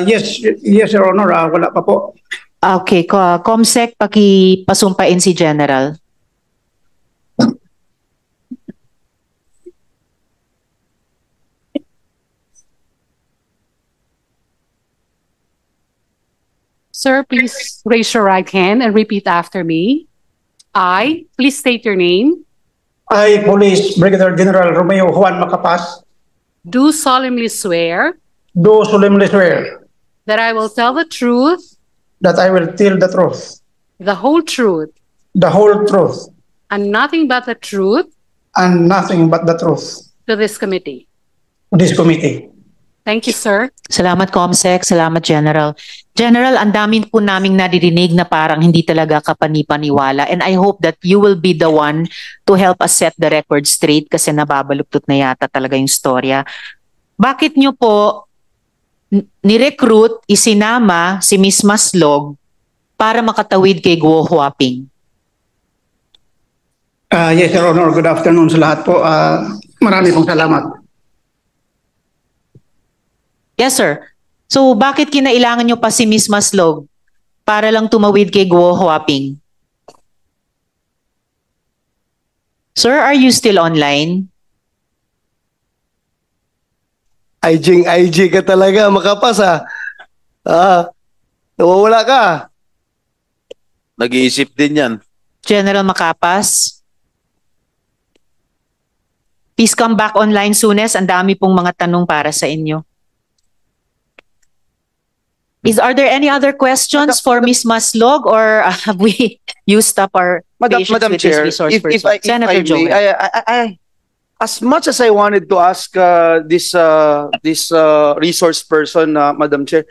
Yes, Your Honor. Wala pa po. Okay, Comsec, pakipasumpain si General. Sir, please raise your right hand and repeat after me. I, please state your name, I, Police Brigadier General Romeo Juan Macapas, do solemnly swear do solemnly swear that I will tell the truth, that I will tell the truth, the whole truth, the whole truth, and nothing but the truth and nothing but the truth to this committee. to this committee. Thank you, sir. Salamat, Comsec. Salamat, General. General, ang dami po naming naririnig na parang hindi talaga kapani-paniwala. And I hope that you will be the one to help us set the record straight kasi nababaluktot na yata talaga yung storya. Bakit nyo po ni-recruit, isinama si Ms. Maslog para makatawid kay Guo Huaping? Yes, Your Honor. Good afternoon sa lahat po. Marami pong salamat. Yes, sir. So, bakit kinailangan nyo pa si Ms. Maslog para lang tumawid kay Guo Huaping? Sir, are you still online? IG ka talaga, Macapas nawawala ka. Nag-iisip din yan. General Macapas? Please come back online soonest. Ang dami pong mga tanong para sa inyo. Are there any other questions for Ms. Maslog or have we used up our patience Madam with Chair, this resource if person? I Senator may, Joel. I as much as I wanted to ask this resource person, Madam Chair,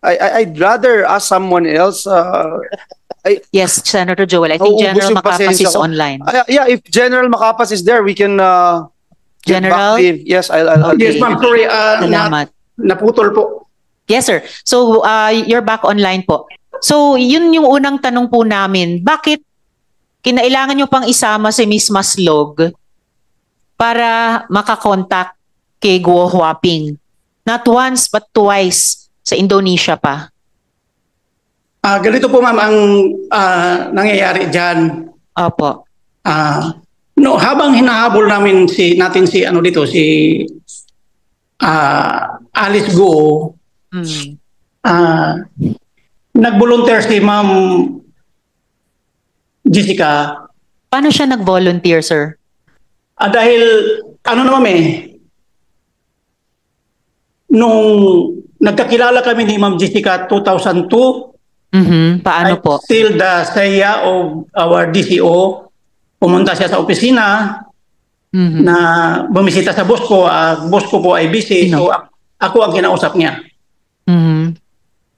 I'd rather ask someone else. Yes, Senator Joel. I think General Ubus yung Macapas pasensya is ko. online. Yeah, if General Macapas is there, we can get General? back to him. Yes, I'll Okay. Yes, ma'am. Sorry. Salamat. Naputol po. Yes, sir. So, you're back online po. So, yun yung unang tanong po namin. Bakit kinailangan nyo pang isama si Ms. Maslog para makakontakt kay Guo Huaping? Not once, but twice sa Indonesia pa. Ganito po, ma'am, ang nangyayari dyan. Opo. Habang hinahabol natin si Alice Guo, nag-volunteer si Ma'am Jessica. Paano siya nag-volunteer, sir? Dahil, nung nagkakilala kami ni Ma'am Jessica 2002, Paano po? still the saya of our DCO, pumunta siya sa opisina na bumisita sa boss ko. Boss ko po ay busy, so ako ang kinausap niya.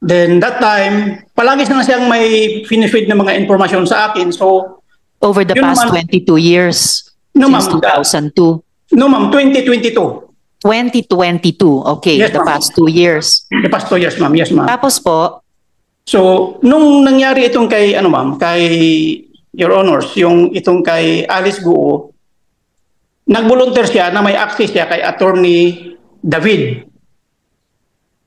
Then that time, palagi na siyang may finifeed na mga informasyon sa akin. So, Over the yun past naman- 22 years, No, since ma'am. 2002. no ma'am, 2022. 2022, okay, Yes, the ma'am. past 2 years. The past 2 years, ma'am. Yes, ma'am. Tapos po, So, nung nangyari itong kay Your Honors, yung itong kay Alice Guo, nag-volunteer siya na may access siya kay Attorney David.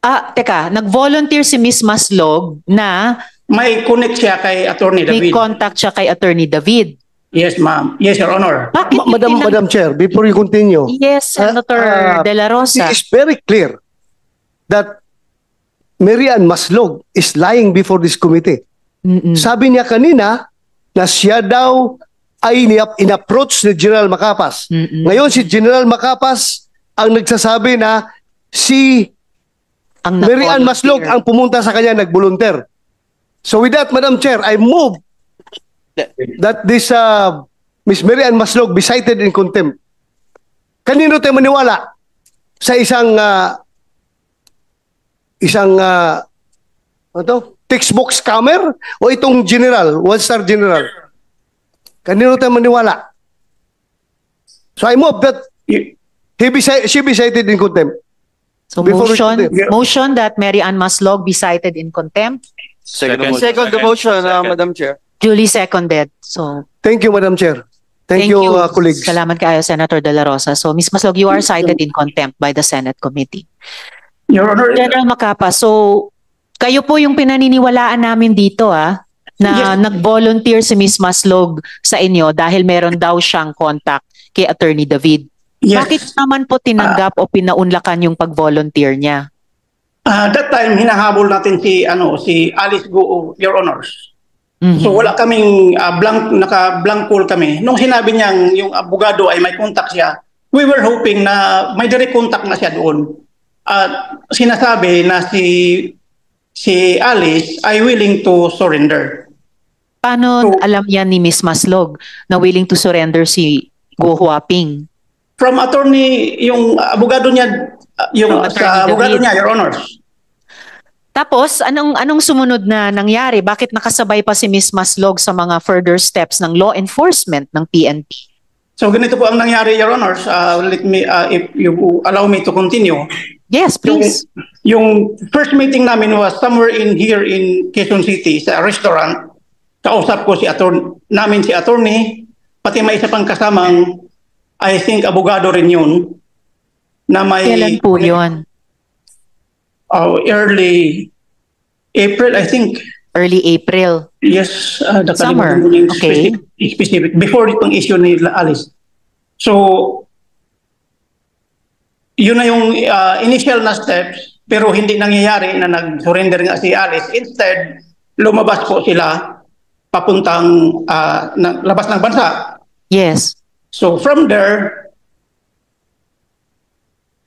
Teka, nag-volunteer si Miss Maslog na May connect siya kay Attorney may David. contact siya kay Attorney David. Yes, ma'am. Yes, Your Honor. Bakit Madam Chair, before you continue, Yes, Senator De La Rosa. it is very clear that Mary Ann Maslog is lying before this committee. Sabi niya kanina na siya daw ay in-approach ni General Macapas. Ngayon si General Macapas ang nagsasabi na si Ang Mary Ann Maslog nag-volunteer. ang pumunta sa kanya nag-volunteer. So with that, Madam Chair, I move that this Miss Mary Ann Maslog be cited in contempt. Kanino tayo maniwala? Sa isang textbook scammer o itong general, one-star general? Kanino tayo maniwala? So I move that she be cited in contempt. So Before we motion that Mary Ann Maslog be cited in contempt. Second. Second the motion, Madam Chair. Duly seconded. So Thank you, Madam Chair. Thank you, colleagues. Salamat kayo, Senator De La Rosa. So Ms. Maslog, you are cited in contempt by the Senate Committee. Your Honor, General Macapa, so kayo po yung pinaniniwalaan namin dito na nag-volunteer si Ms. Maslog sa inyo dahil meron daw siyang contact kay Attorney David. yes. Bakit naman po tinanggap o pinaunlakan yung pag-volunteer niya? That time, hinahabol natin si Alice Guo, Your Honors. So wala kaming naka-blank call kami. Nung sinabi niyang yung abogado ay may contact siya, we were hoping na may direct contact na siya doon. At sinasabi na si Alice ay willing to surrender. Paano alam yan ni Ms. Maslog na willing to surrender si Guo Huaping? From attorney, yung abogado niya, sa abogado niya, Your Honors. Tapos, anong sumunod na nangyari? Bakit nakasabay pa si Ms. Maslog sa mga further steps ng law enforcement ng PNP? So ganito po ang nangyari, Your Honors. Let me, if you allow me to continue. Yes, please. Yung first meeting namin was somewhere here in Quezon City sa restaurant. Kausap ko si attorney, pati may isa pang kasamang, I think abogado rin yun, na may Kailan po yun? Early April, I think. Early April. Yes, Summer. Okay. Specific. Before itong issue ni Alice. So, yun na yung initial na steps, pero hindi nangyayari na nag-surrender nga si Alice. Instead, lumabas po sila papuntang labas ng bansa. Yes. So from there,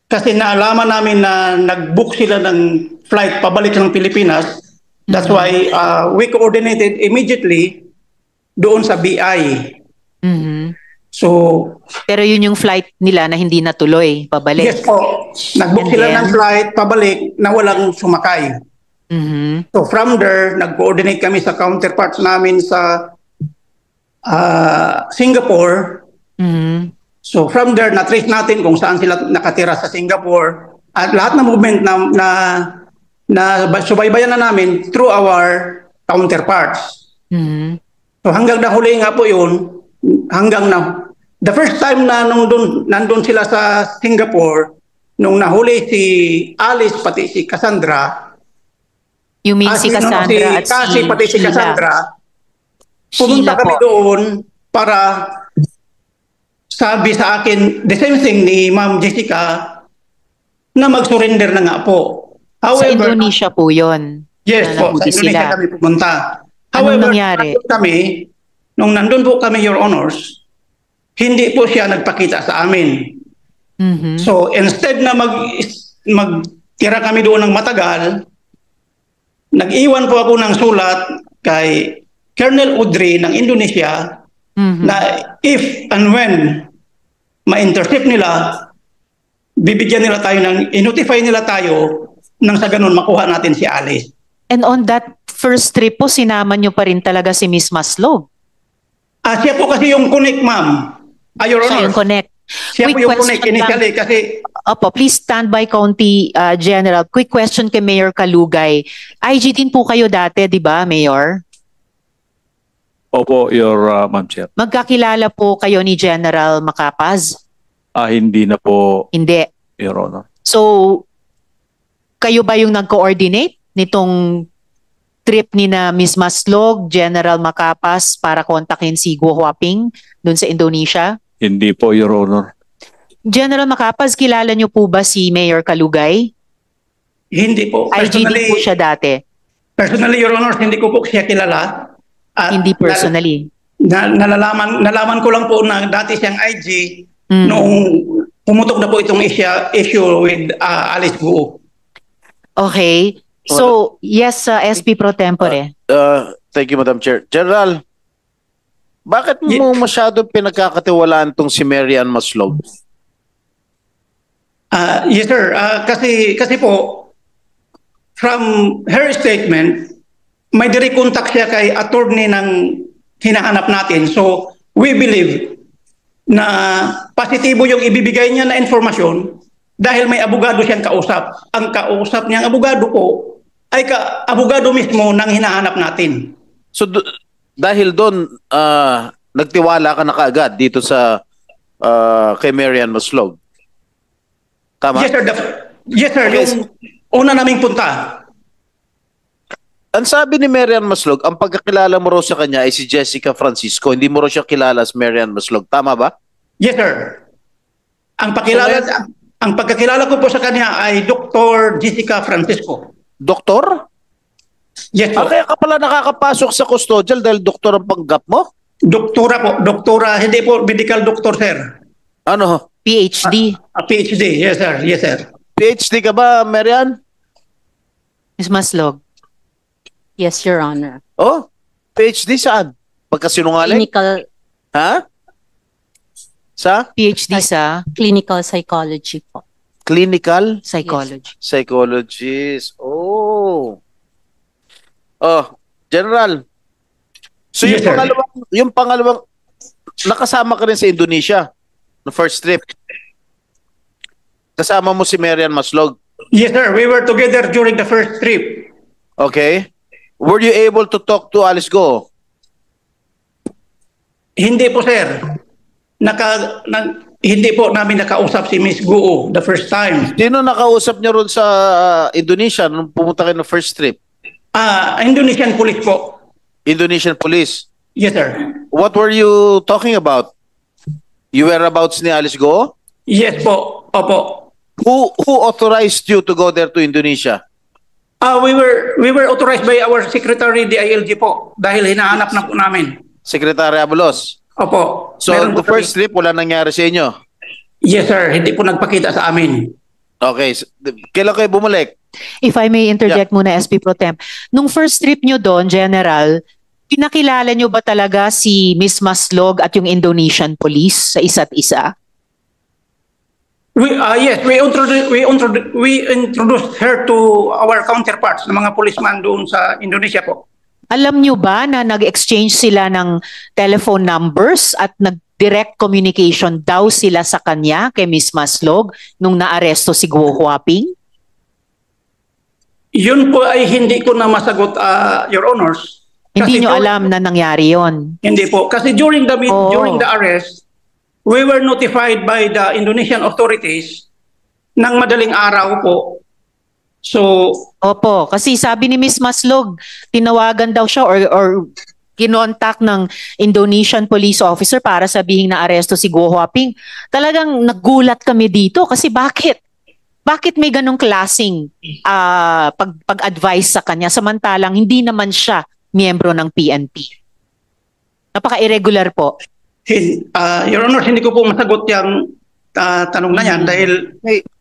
kasi naalaman namin na nag-book sila ng flight pabalik ng Pilipinas, that's why we coordinated immediately doon sa BI. So, pero yun yung flight nila na hindi natuloy, pabalik. Yes po. Nag-book And sila then? ng flight pabalik na walang sumakay. So from there, nag-coordinate kami sa counterparts namin sa Singapore. So from there, na-trace natin kung saan sila nakatira sa Singapore. At lahat ng movement na subaybayan na namin through our counterparts. So hanggang nahuli nga po yun, the first time na nandun sila sa Singapore, nung nahuli si Alice pati si Cassandra, you mean si Cassandra at si pati si Sheila? Cassandra, pumunta kami doon para sabi sa akin, the same thing ni Ma'am Jessica, na mag-surrender na nga po. Sa Indonesia po yun. Yes na po, sa nahuli Indonesia sila. kami pumunta. Anong nangyari? Nung nandun po kami, Your Honors, hindi po siya nagpakita sa amin. So instead na magtira kami doon ng matagal, nag-iwan po ako ng sulat kay Colonel Udry ng Indonesia na if and when ma-intercept nila, bibigyan nila tayo i-notify nila tayo nang sa ganun makuha natin si Alice. And on that first trip po, sinama nyo pa rin talaga si Miss Maslog? Siya po kasi yung connect, ma'am. Your Siya Honor. yung connect. Siya po yung connect initially kasi... Opo, please stand by, County General. Quick question kay Mayor Kalugay. IG din po kayo dati, di ba, Mayor? Opo, Ma'am Chair. Magkakilala po kayo ni General Macapas? Hindi na po, Hindi. Your Honor. So, kayo ba yung nag-coordinate nitong trip ni na Ms. Maslog, General Macapas para kontakin si Guo Huaping doon sa Indonesia? Hindi po, Your Honor. General Macapas, kilala niyo po ba si Mayor Kalugay? Hindi po. IGD po siya dati. Personally, Your Honor, hindi ko po siya kilala. At Hindi personally. nalaman ko lang po na dati siyang IG noong pumutok na po itong issue with Alice Guo. Okay. So, yes, SP Pro Tempore. Thank you, Madam Chair. General, bakit mo masyado pinagkakatiwalaan tong si Mary Ann Maslog? Yes, sir. Kasi po, from her statement, may direct contact siya kay attorney ng hinahanap natin. So, we believe na positibo yung ibibigay niya na informasyon dahil may abogado siyang kausap. Ang kausap niyang abogado po ay abogado mismo ng hinahanap natin. So, dahil doon, nagtiwala ka na kaagad dito sa kay Mary Ann Maslog? Tama? Yes, sir. Yes, sir. Okay. Yung una naming punta. Ang sabi ni Mary Ann Maslog, ang pagkakilala mo raw sa kanya ay si Jessica Francisco. Hindi mo raw siya kilala as Mary Ann Maslog. Tama ba? Yes, sir. Ang pagkakilala ko po sa kanya ay Dr. Jessica Francisco. Doktor? Yes po. Kaya ka pala nakakapasok sa custodial dahil doktor ang panggap mo? Doktora po. Doktora, hindi po medical doctor, sir. Ano? PhD. PhD. Yes, sir. Yes, sir. PhD ka ba, Mary Ann? Ms. Maslog. Yes, Your Honor. Oh, PhD saan? Pagkasinungaling? Clinical Ha? Sa? PhD sa clinical psychology po. Clinical? psychology. Psychologist. Oh. Oh, General. So Yes, sir. yung pangalawang, nakasama ka rin sa Indonesia no first trip. Kasama mo si Mary Ann Maslog. Yes, sir. We were together during the first trip. Okay. Were you able to talk to Alice Go? Hindi po, sir. Hindi po namin nakausap si Miss Guo the first time. Sino nakausap niyo ron sa Indonesia nung pumunta kayo ng first trip? Indonesian police po. Indonesian police. Yes, sir. What were you talking about? You whereabouts ni Alice Go? Yes po. Opo. Who authorized you to go there to Indonesia? We were authorized by our secretary DILG po dahil hinahanap na po namin. Secretary Abulos. Opo. So Meron the po first trip wala nangyari sa inyo? Yes, sir. Hindi po nagpakita sa amin. Okay. Kailan kayo bumalik? If I may interject muna, SP Pro Temp. Nung first trip nyo doon, General, pinakilala nyo ba talaga si Miss Maslog at yung Indonesian police sa isa't isa? Yes, we introduced her to our counterparts, ng mga policeman doon sa Indonesia po. Alam nyo ba na nag-exchange sila ng telephone numbers at nag-direct communication daw sila sa kanya kay Miss Maslog nung naaresto si Guo Huaping? Yun po ay hindi ko na masagot, Your Honors. Hindi nyo alam na nangyari yon? Hindi po. Kasi during the arrest, we were notified by the Indonesian authorities ng madaling araw po. So, opo, kasi sabi ni Miss Maslog, tinawagan daw siya or kinontak ng Indonesian police officer para sabihin na aresto si Guo Huaping. Talagang nagulat kami dito kasi bakit? Bakit may ganong klaseng pag-advise sa kanya samantalang hindi naman siya miyembro ng PNP? Napaka-irregular po. Your Honor, hindi ko po masagot yung tanong na yan dahil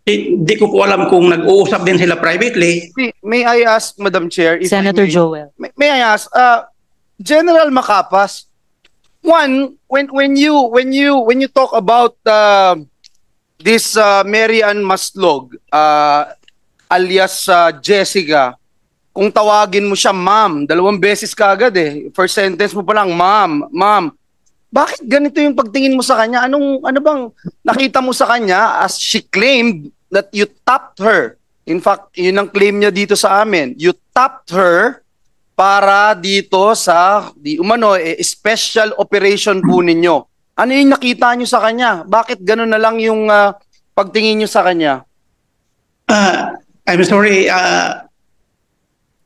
hindi ko po alam kung nag-uusap din sila privately. May I ask, Madam Chair? If Senator I may, Joel. May I ask, General Macapas, one, when you talk about this Mary Ann Maslog, alias Jessica, kung tawagin mo siya ma'am, 2 beses ka agad eh. First sentence mo pa lang, ma'am. Bakit ganito yung pagtingin mo sa kanya? Ano bang nakita mo sa kanya as she claimed that you tapped her? In fact, yun ang claim niya dito sa amin. You tapped her para dito sa special operation po ninyo. Ano yung nakita nyo sa kanya? Bakit gano'n na lang yung pagtingin nyo sa kanya? I'm sorry,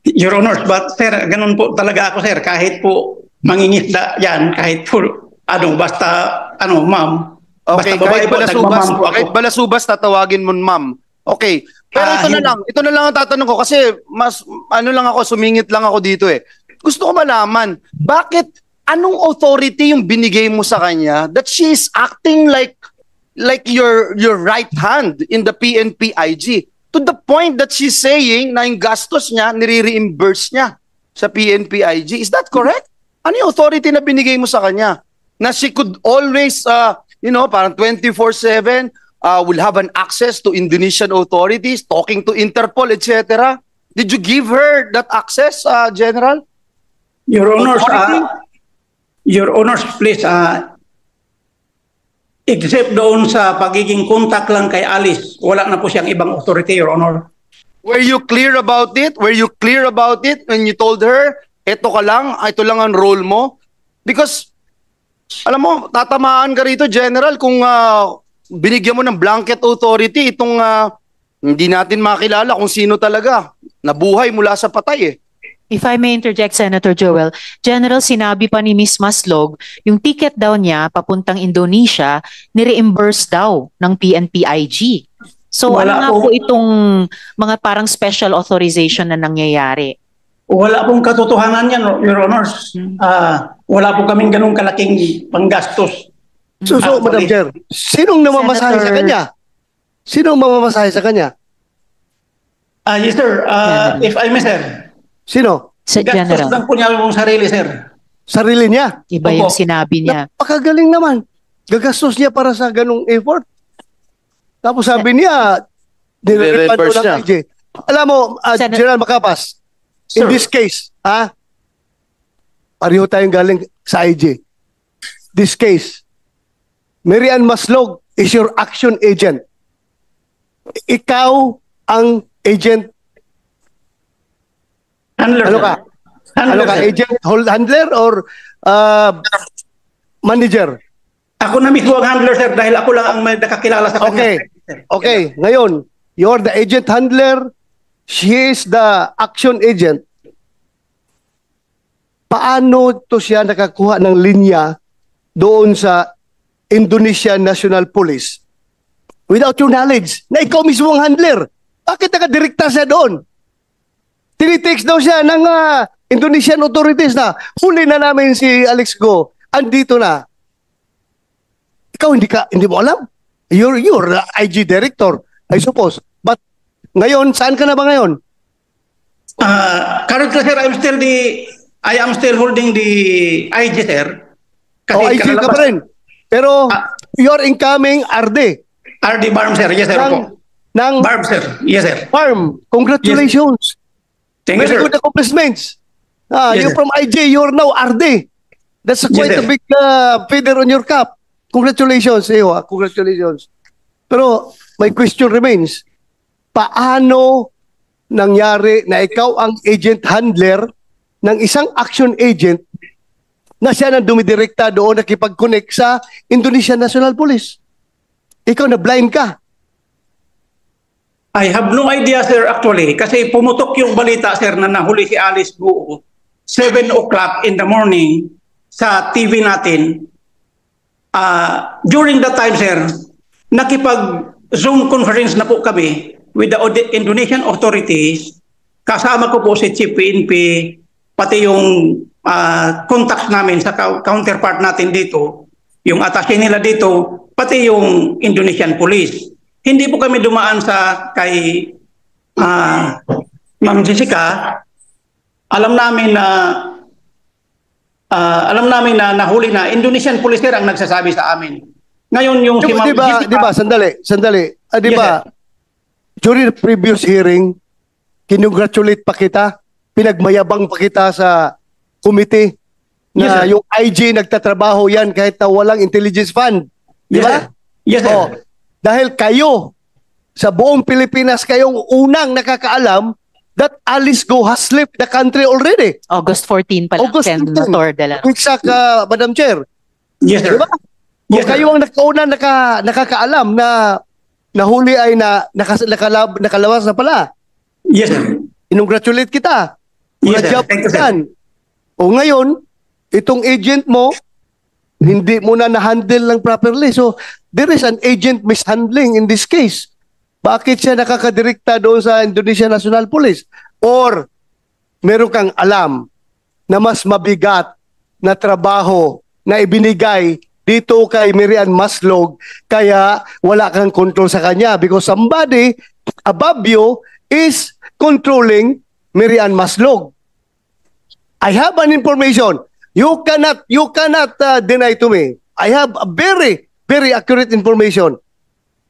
Your Honor, but sir, ganun po talaga ako, sir. Kahit po mangingisda yan, kahit po, ma'am. Okay, basta babae po, nagmamam po ako. kahit balasubas, tatawagin mo ma'am. Okay. Pero ito na lang ang tatanong ko kasi sumingit lang ako dito eh. Gusto ko malaman, bakit anong authority yung binigay mo sa kanya that she is acting like your right hand in the PNP-IG to the point that she's saying na yung gastos niya, nire-reimburse niya sa PNP-IG. Is that correct? Ano yung authority na binigay mo sa kanya? Na she could always, parang 24/7, will have an access to Indonesian authorities, talking to Interpol, etc. Did you give her that access, General? Your Honors, please, except doon sa pagiging contact lang kay Alice, wala na po siyang ibang authority, Your Honor. Were you clear about it? Were you clear about it when you told her, ito lang ang role mo? Because, alam mo, tatamaan ka rito, General, kung binigyan mo ng blanket authority itong hindi natin makilala kung sino talaga. Nabuhay mula sa patay eh. If I may interject, Senator Joel, General, sinabi pa ni Ms. Maslog, yung ticket daw niya papuntang Indonesia, ni-reimburse daw ng PNP-IG. So ano nga po itong mga parang special authorization na nangyayari? Wala pong katotohanan yan, Your Honors. Wala po kaming ganung kalaking panggastos. So, Madam Chair, sinong namamasahe sa kanya? Sinong mamamasahe sa kanya? Yes, sir. If I may, sir. Sino? Sa General. Gastos lang po niya yung sarili, sir. Sarili niya? Iba yung sinabi niya. Napakagaling naman. Gagastos niya para sa ganung effort. Tapos sabi niya, nire-reimburse ng IG. Alam mo, General Macapas, in this case, pareho tayong galing sa IG. This case, Mary Ann Maslog is your action agent. Ikaw ang agent. Handler. Ano ka? Agent, handler or manager? Ako na mismo ang handler, sir, dahil ako lang ang may nakakilala sa kanya. Okay. Ngayon, you're the agent handler. She is the action agent. Paano to siya nakakuha ng linya doon sa Indonesian National Police without your knowledge na ikaw mismo ang handler? Bakit nakadirekta siya doon? Tinitext daw siya ng Indonesian authorities na huli na namin si Alex Go. Andito na. Ikaw hindi mo alam. You're the IG director, I suppose. But ngayon, saan ka na ba ngayon? Currently, sir, I am still holding the IG, sir. IG ka pa rin. Pero you're incoming RD. RD Barm, sir. Yes, sir. Barm, sir. Yes, sir. Barm, congratulations. Yes. Thank you, sir. Very good accomplishments. Yes, you're sir. from IG, you're now RD. That's quite a big feather on your cap. Congratulations, congratulations. Pero my question remains, paano nangyari na ikaw ang agent handler ng isang action agent na siya nang dumidirekta doon nakipag-connect sa Indonesian National Police? Ikaw na blind ka. I have no idea, sir, actually. Kasi pumutok yung balita, sir, na nahuli si Alice Guo 7 o'clock in the morning sa TV natin. During that time, sir, nakipag-Zoom conference na po kami with the Indonesian authorities. Kasama ko po si Chief PNP, pati yung contacts namin sa counterpart natin dito, yung attaché nila dito, pati yung Indonesian Police. Hindi po kami dumaan kay Ma'am Jessica. Alam namin na nahuli na Indonesian Police ang nagsasabi sa amin. Ngayon yung si Ma'am Jessica... Diba, sandali. Diba, during the previous hearing, kinongratulate pa kita, pinagmayabang pa kita sa committee na yung IG nagtatrabaho yan kahit na walang intelligence fund. Diba? Yes, sir. Dahil kayo, sa buong Pilipinas, kayong unang nakakaalam that Alice Go has left the country already. August 14 pa lang, August 14. Senator De La Rosa. Exact, Madam Chair. Yes, sir. Diba? Yes, Kung kayo ang nakakaalam na nahuli ay nakalawas na pala. Yes, sir. Congratulate kita. Yes, Mga sir. job Thank you, sir. yan. O ngayon, itong agent mo, hindi mo na-handle lang properly. So, there is an agent mishandling in this case. Bakit siya nakakadirekta doon sa Indonesia National Police? Or, meron kang alam na mas mabigat na trabaho na ibinigay dito kay Mary-Ann Maslog, kaya wala kang control sa kanya because somebody above you is controlling Mary-Ann Maslog. I have an information. You cannot deny to me. I have a very, very accurate information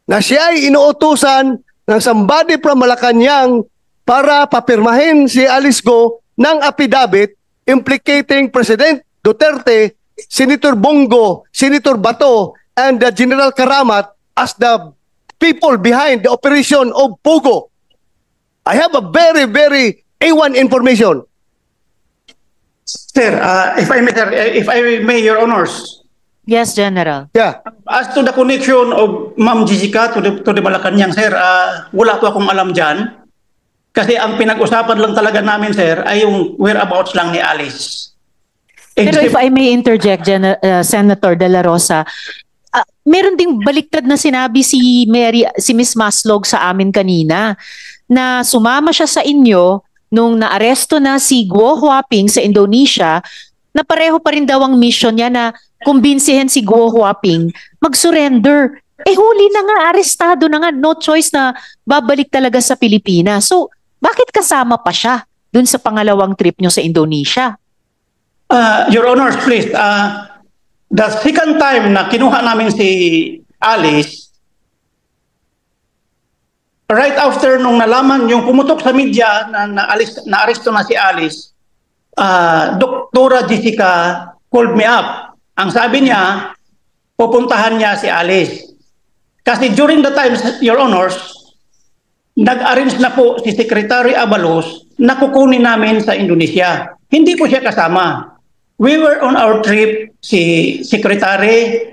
na siya ay inuutusan ng somebody from Malacanang para papirmahin si Alice Go ng affidavit implicating President Duterte, Senator Bongo, Senator Bato, and General Karamat as the people behind the operation of Pogo. I have a very, very A1 information. Sir, if I may, Your Honors, Yes, General. Yeah. as to the connection of Ma'am Jessica to the Malacanang, sir, wala po akong alam dyan. Kasi ang pinag-usapan lang talaga namin, sir, ay yung whereabouts lang ni Alice. Pero if I may interject, Senator De La Rosa, meron ding baliktad na sinabi si Miss Maslog sa amin kanina na sumama siya sa inyo nung naaresto na si Guo Huaping sa Indonesia, na pareho pa rin daw ang mission niya na kumbinsihin si Guo Huaping mag-surrender. Huli na nga, arestado na nga, no choice na babalik talaga sa Pilipinas. So, bakit kasama pa siya dun sa pangalawang trip nyo sa Indonesia? Your Honors, please, the second time na kinuha namin si Alice, right after nung nalaman yung pumutok sa media na aresto na si Alice, Doktora Jessica called me up. Ang sabi niya, pupuntahan niya si Alice. Kasi during the time, Your Honors, nag-arrange na po si Secretary Abalos na kukunin namin sa Indonesia. Hindi po siya kasama. We were on our trip, si Secretary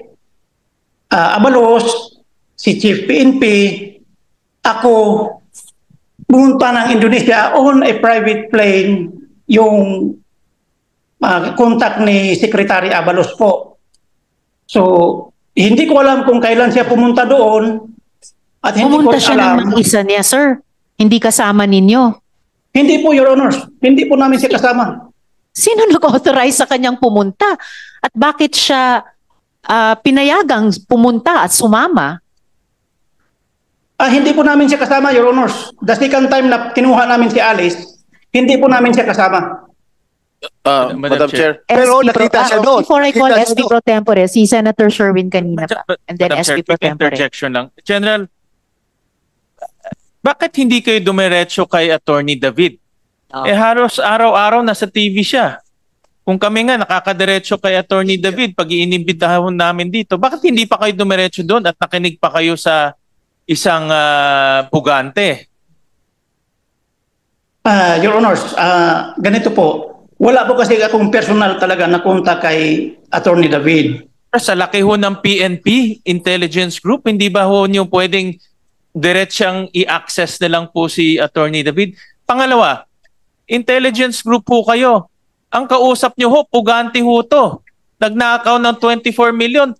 Abalos, si Chief PNP, ako, pumunta ng Indonesia on a private plane, yung contact ni Secretary Abalos po. So, hindi ko alam kung kailan siya pumunta doon at hindi Pumunta ko siya alam. ng isa niya, sir. Hindi kasama ninyo. Hindi po, Your Honors. Hindi po namin siya kasama. Sino nag-authorize sa kanyang pumunta? At bakit siya pinayagang pumunta at sumama? Hindi po namin siya kasama, Your Honors. The second time na kinuha namin si Alice, hindi po namin siya kasama. Madam Chair. Pero SP nakita siya doon. Before I call Nakita siya SP Pro Tempore, si Senator Sherwin kanina pa. And then Madam SP Chair, Pro quick Tempore. interjection lang. General, bakit hindi kayo dumiretso kay Attorney David? Halos araw-araw nasa TV siya. Kung kami nga nakakadiretso kay Attorney David pag iinimbitahan namin dito, bakit hindi pa kayo dumiretso doon at nakinig pa kayo sa isang pugante? Your Honors, ganito po. Wala po kasi akong personal talaga na kontak kay Attorney David. Sa laki ho ng PNP, Intelligence Group, hindi ba ho niyo pwedeng diretsang i-access na lang po si Attorney David? Pangalawa, Intelligence Group po kayo. Ang kausap niyo ho, pugante ho to. Nagnakaw ng 24 million,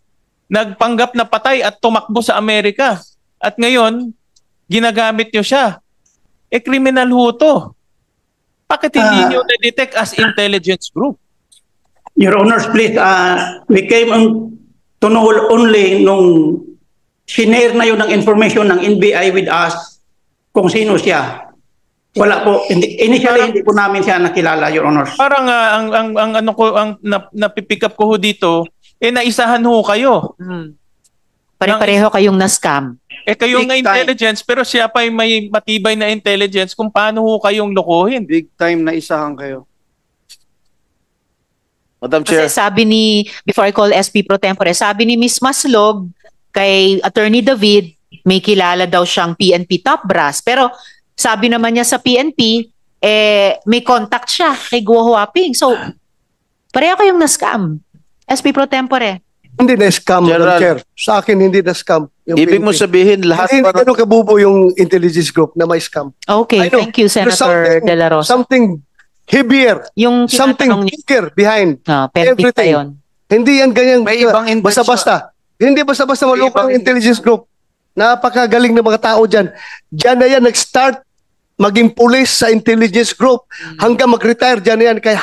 nagpanggap na patay at tumakbo sa Amerika. At ngayon, ginagamit niyo siya. Criminal ho to. Bakit hindi niyo na-detect as Intelligence Group? Your Honors, please, we came to know only nung sinare na yun ng information ng NBI with us kung sino siya. Wala po. Initially, hindi po namin siya nakilala, Your Honors. Parang ang napipick up ko ho dito, naisahan ho kayo. Pare-pareho kayong na-scam. Kayo Big nga time. intelligence, pero siya pa may matibay na intelligence kung paano ho kayong lokohin. Big time na isahan kayo. Madam Kasi Chair. sabi ni, before I call SP Pro Tempore, sabi ni Miss Maslog kay Attorney David, may kilala daw siyang PNP top brass. Pero sabi naman niya sa PNP, may contact siya kay Guo Huaping. So, pareho kayong na-scam. SP Pro Tempore. Hindi na-scam, Madam General. Chair. Sa akin, hindi na-scam. yung Ibig mo PNP. sabihin lahat Hindi pa ng- ganun kabubo yung intelligence group na may scam. Okay, I know. thank you, There's Senator De La Rosa. Something heavier, Yung something tinatanong niyo, bigger behind. pending pa everything. yun. Hindi yan ganyan May ibang investment. basta-basta. Hindi basta-basta May malupang ibang intelligence group. Napakagaling na mga tao dyan. Diyan na yan nag-start maging police sa intelligence group hanggang mag-retire dyan na yan. Kaya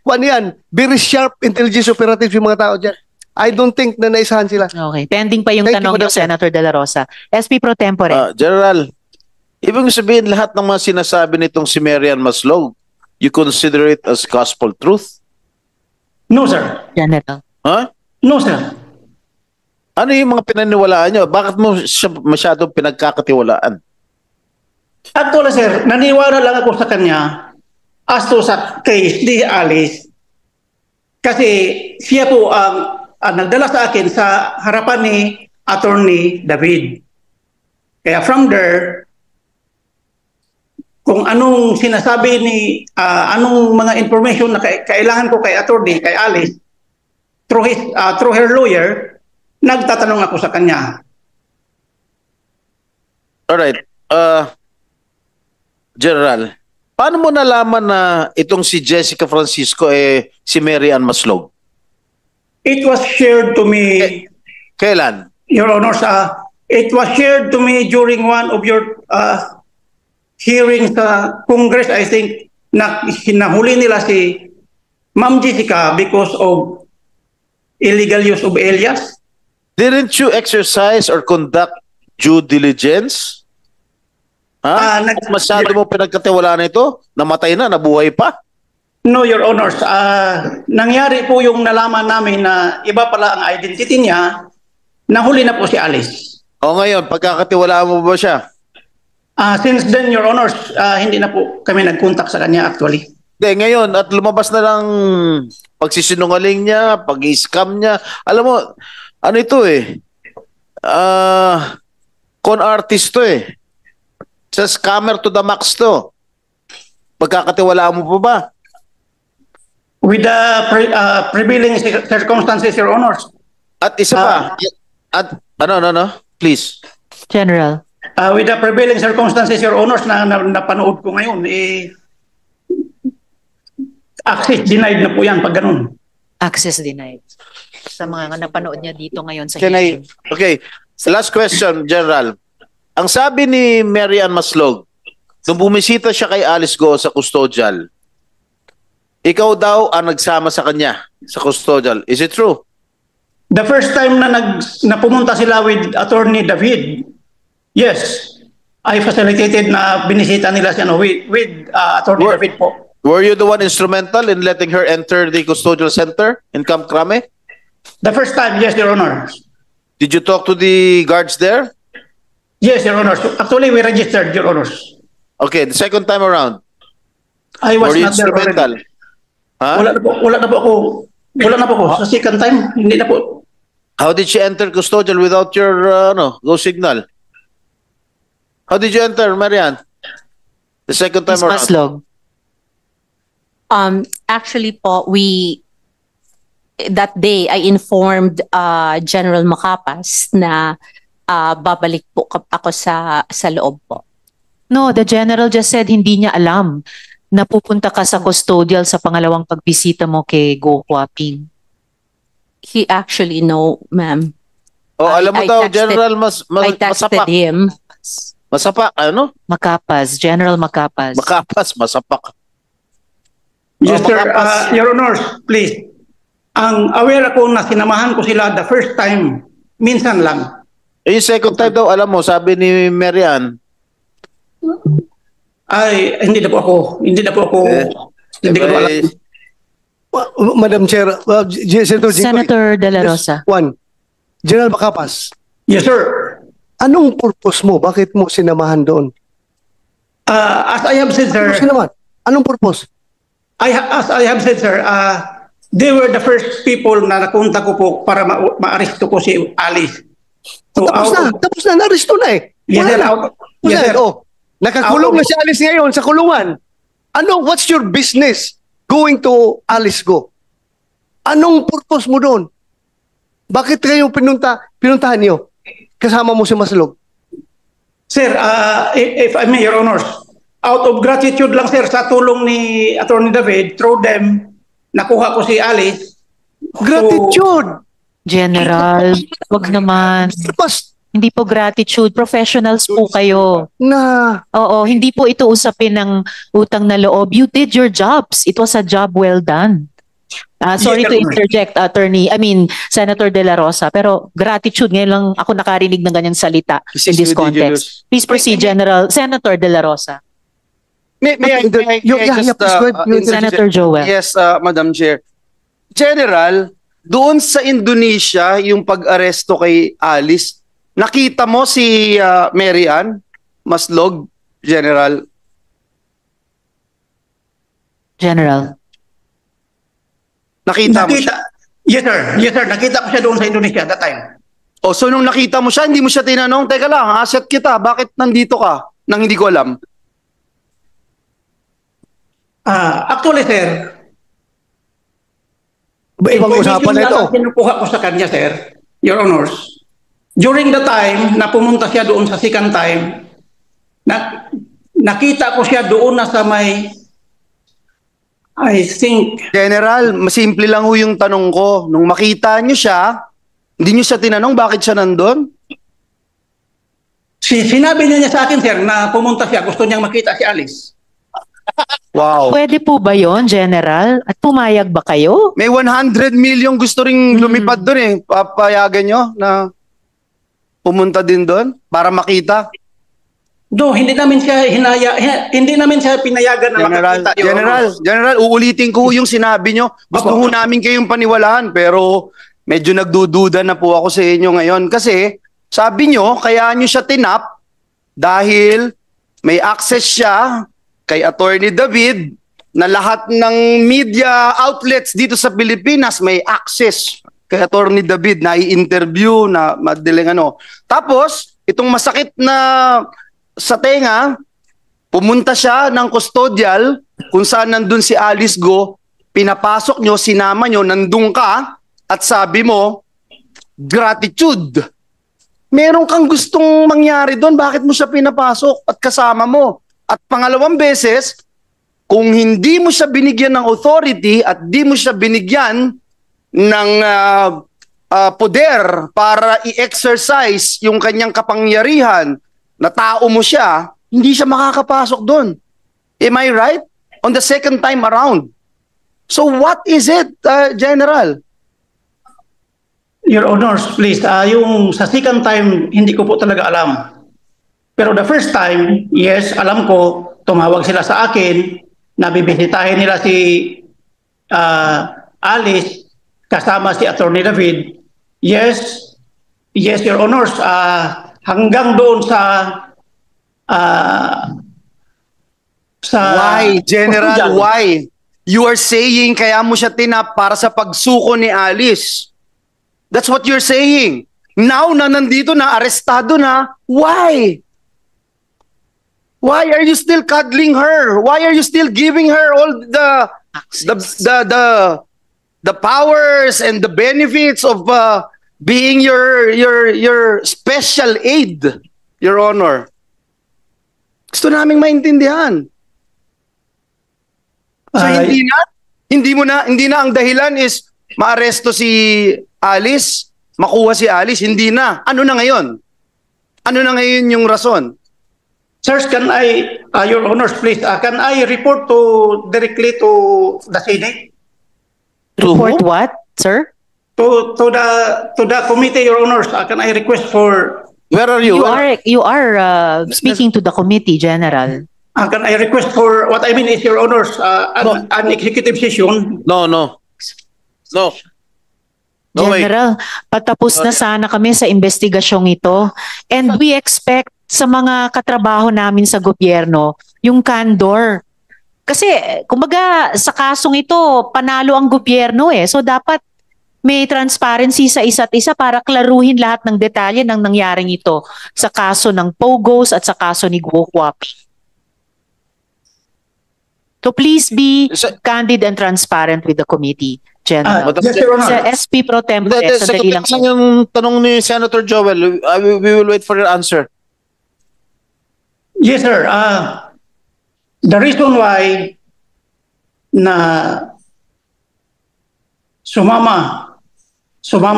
kung ano yan, very sharp intelligence operatives yung mga tao dyan. I don't think na naisahan sila. Okay, pending pa yung Thank you, tanong niyo, Madam Chair. Senator De La Rosa. SP Pro Tempore. General, ibig sabihin lahat ng mga sinasabi nitong si Marian Maslog, you consider it as gospel truth? No, sir. General. Huh? No, sir. Ano yung mga pinaniwalaan nyo? Bakit mo siya masyadong pinagkakatiwalaan? Actually, sir, naniwala lang ako sa kanya as to sa case ni Alice kasi siya po ang nagdala sa akin sa harapan ni Attorney David. Kaya from there, kung anong sinasabi ni, anong mga information na kailangan ko kay Attorney, kay Alice, through her lawyer, nagtatanong ako sa kanya. Alright. General, paano mo nalaman na itong si Jessica Francisco si Marian Maslog? It was shared to me, Kailan? Your Honors, it was shared to me during one of your hearings sa Congress, I think, na hinahuli nila si Ma'am Jessica because of illegal use of alias. Didn't you exercise or conduct due diligence? Ha? Masyado mo pinagkatiwalaan ito? Namatay na, nabuhay pa? No, Your Honors. Nangyari po yung nalaman namin na iba pala ang identity niya, nahuli na po si Alice. O ngayon, pagkakatiwalaan mo ba siya? Since then, Your Honors, hindi na po kami nag-contact sa kanya actually. Hindi, ngayon, at lumabas na lang pagsisinungaling niya, pag-scam niya. Alam mo, ano ito con artist to Sa scammer to the max to. Pagkakatiwalaan mo pa ba? With the prevailing circumstances, Your Honors. At isa pa. At ano, please. General. With the prevailing circumstances, Your Honors, na napanood ko ngayon, access denied na po yan pag ganun. Access denied. Sa mga napanood niya dito ngayon sa Can I, okay, last question, General. Ang sabi ni Marian Maslog, nung bumisita siya kay Alice Go sa custodial, ikaw daw ang nagsama sa kanya sa custodial. Is it true? The first time na pumunta sila with Attorney David, yes, I facilitated na binisita nila siya with Attorney David po. Were you the one instrumental in letting her enter the custodial center in Camp Crame? The first time, yes, Your Honor. Did you talk to the guards there? Yes, Your Honor. Actually, we registered, Your Honor. Okay, the second time around, I was were you not there instrumental? already. Huh? Wala na po ako. Sa second time, hindi na po. How did she enter custodial without your go signal? How did you enter, Marian? The second time Ms. around. Maslog. Actually po, that day I informed General Macapas na babalik po ako sa loob po. No, the general just said hindi niya alam na pupunta ka sa custodial sa pangalawang pagbisita mo kay Go Huaping. He actually know, ma'am. Oh, alam mo I daw, texted- General I texted Masapak. him. Masapak, ano? Macapas, General Macapas. Makapas, masapak. Yes, sir. Macapas. Your Honor, please. Ang aware ako na sinamahan ko sila the first time, minsan lang. Yung second time daw, alam mo, sabi ni Marian, Ay, hindi na po ako. Hindi ko alam. Madam Chair, Senator Jingo, Senator De La Rosa. One, General Macapas, Yes, sir. anong purpose mo? Bakit mo sinamahan doon? As I have said, sir, Ano sinamahan? Anong purpose? as I have said, sir, they were the first people na nakunta ko po para ma-aresto ko si Alice. So, Tapos na, na-arresto na Yes, Wala sir. na. Yes, sir. Nakakulong na si Alice ngayon sa kulungan. What's your business going to Alice Go? Anong purpose mo doon? Bakit kayo pinuntahan niyo? Kasama mo si Maslog? Sir, if I may, Your Honors, out of gratitude lang, sir, sa tulong ni Attorney David, through them, nakuha ko si Alice. Gratitude! General, wag naman. Mas Hindi po gratitude. Professionals po kayo. na Oo, hindi po ito usapin ng utang na loob. You did your jobs. It was a job well done. Sorry Yes, to Your Honor. interject, Senator De La Rosa, pero gratitude, ngayon lang ako nakarinig ng ganyang salita in this context. Please proceed, General. Senator De La Rosa. May I please go ahead. Senator Joel. Yes, Madam Chair. General, doon sa Indonesia, yung pag-aresto kay Alice, nakita mo si Mary Ann Maslog, General? General. Nakita mo siya? Yes, sir. Yes, sir. Nakita ko siya doon sa Indonesia that time. O, so nung nakita mo siya, hindi mo siya tinanong, teka lang, asset kita, bakit nandito ka? Nang hindi ko alam. Actually, sir, ibang usapan na ito. Kinukuha ko sa kanya, sir, Your Honors. During the time na pumunta siya doon sa second time, nakita ko siya doon na sa may, I think... General, masimple lang ho yung tanong ko. Nung makita niyo siya, hindi niyo siya tinanong bakit siya nandun? Sinabi niya sa akin, sir, na pumunta siya, gusto niyang makita si Alice. Wow. Pwede po ba yon, General? At pumayag ba kayo? May 100 million gusto ring lumipad doon eh. Papayagan nyo na pumunta din doon para makita. No, hindi namin siya pinayagan na makita. General, uulitin ko yung sinabi nyo. Gusto ho namin kayong paniwalaan pero medyo nagdududa na po ako sa inyo ngayon kasi sabi nyo, kaya nyo siya tinap dahil may access siya kay Attorney David na lahat ng media outlets dito sa Pilipinas may access kay Attorney David na i-interview na madaling ano. Tapos, itong masakit na sa tenga, pumunta siya ng custodial kung saan nandun si Alice Go, pinapasok nyo, sinama nyo, nandun ka at sabi mo, gratitude. Meron kang gustong mangyari doon, bakit mo siya pinapasok at kasama mo? At pangalawang beses, kung hindi mo siya binigyan ng authority at di mo siya binigyan ng poder para i-exercise yung kanyang kapangyarihan na tao mo siya, hindi siya makakapasok doon. Am I right? On the second time around. So what is it, General? Your Honors, please, yung sa second time, hindi ko po talaga alam. Pero the first time, yes, alam ko, tumawag sila sa akin, nabibisitahin nila si Alice, kasama si Attorney David. Yes, Your Honors, hanggang doon sa why, General, why? You are saying kaya mo siya tinap para sa pagsuko ni Alice. That's what you're saying. Now na nandito na, arestado na, why? Why are you still cuddling her? Why are you still giving her all the powers and the benefits of being your special aid, Your Honor? Gusto naming maintindihan. So hindi na ang dahilan is maaresto si Alice, makuha si Alice, hindi na. Ano na ngayon? Ano na ngayon yung rason? Sirs, can I, Your Honors, please, can I report directly to the Senate? Report what, sir? To the committee, Your Honors, can I request for... Where are you? You are speaking to the committee, General. Can I request for, what I mean is, Your Honors, an executive session? No, General, patapos na sana kami sa investigasyong ito. And we expect sa mga katrabaho namin sa gobyerno, yung candor. Kasi, kumbaga, sa kasong ito, panalo ang gobyerno eh. So, dapat may transparency sa isa't isa para klaruhin lahat ng detalye ng nangyaring ito sa kaso ng Pogos at sa kaso ni Guo Huaping. So please be Sa- candid and transparent with the committee, General. Madam Yes, Your Honor. Sa SP Pro Tempore, Hindi, sandali lang. sagutin lang yung tanong ni Senator Joel. We will wait for your answer. Yes, sir. The reason why na sumama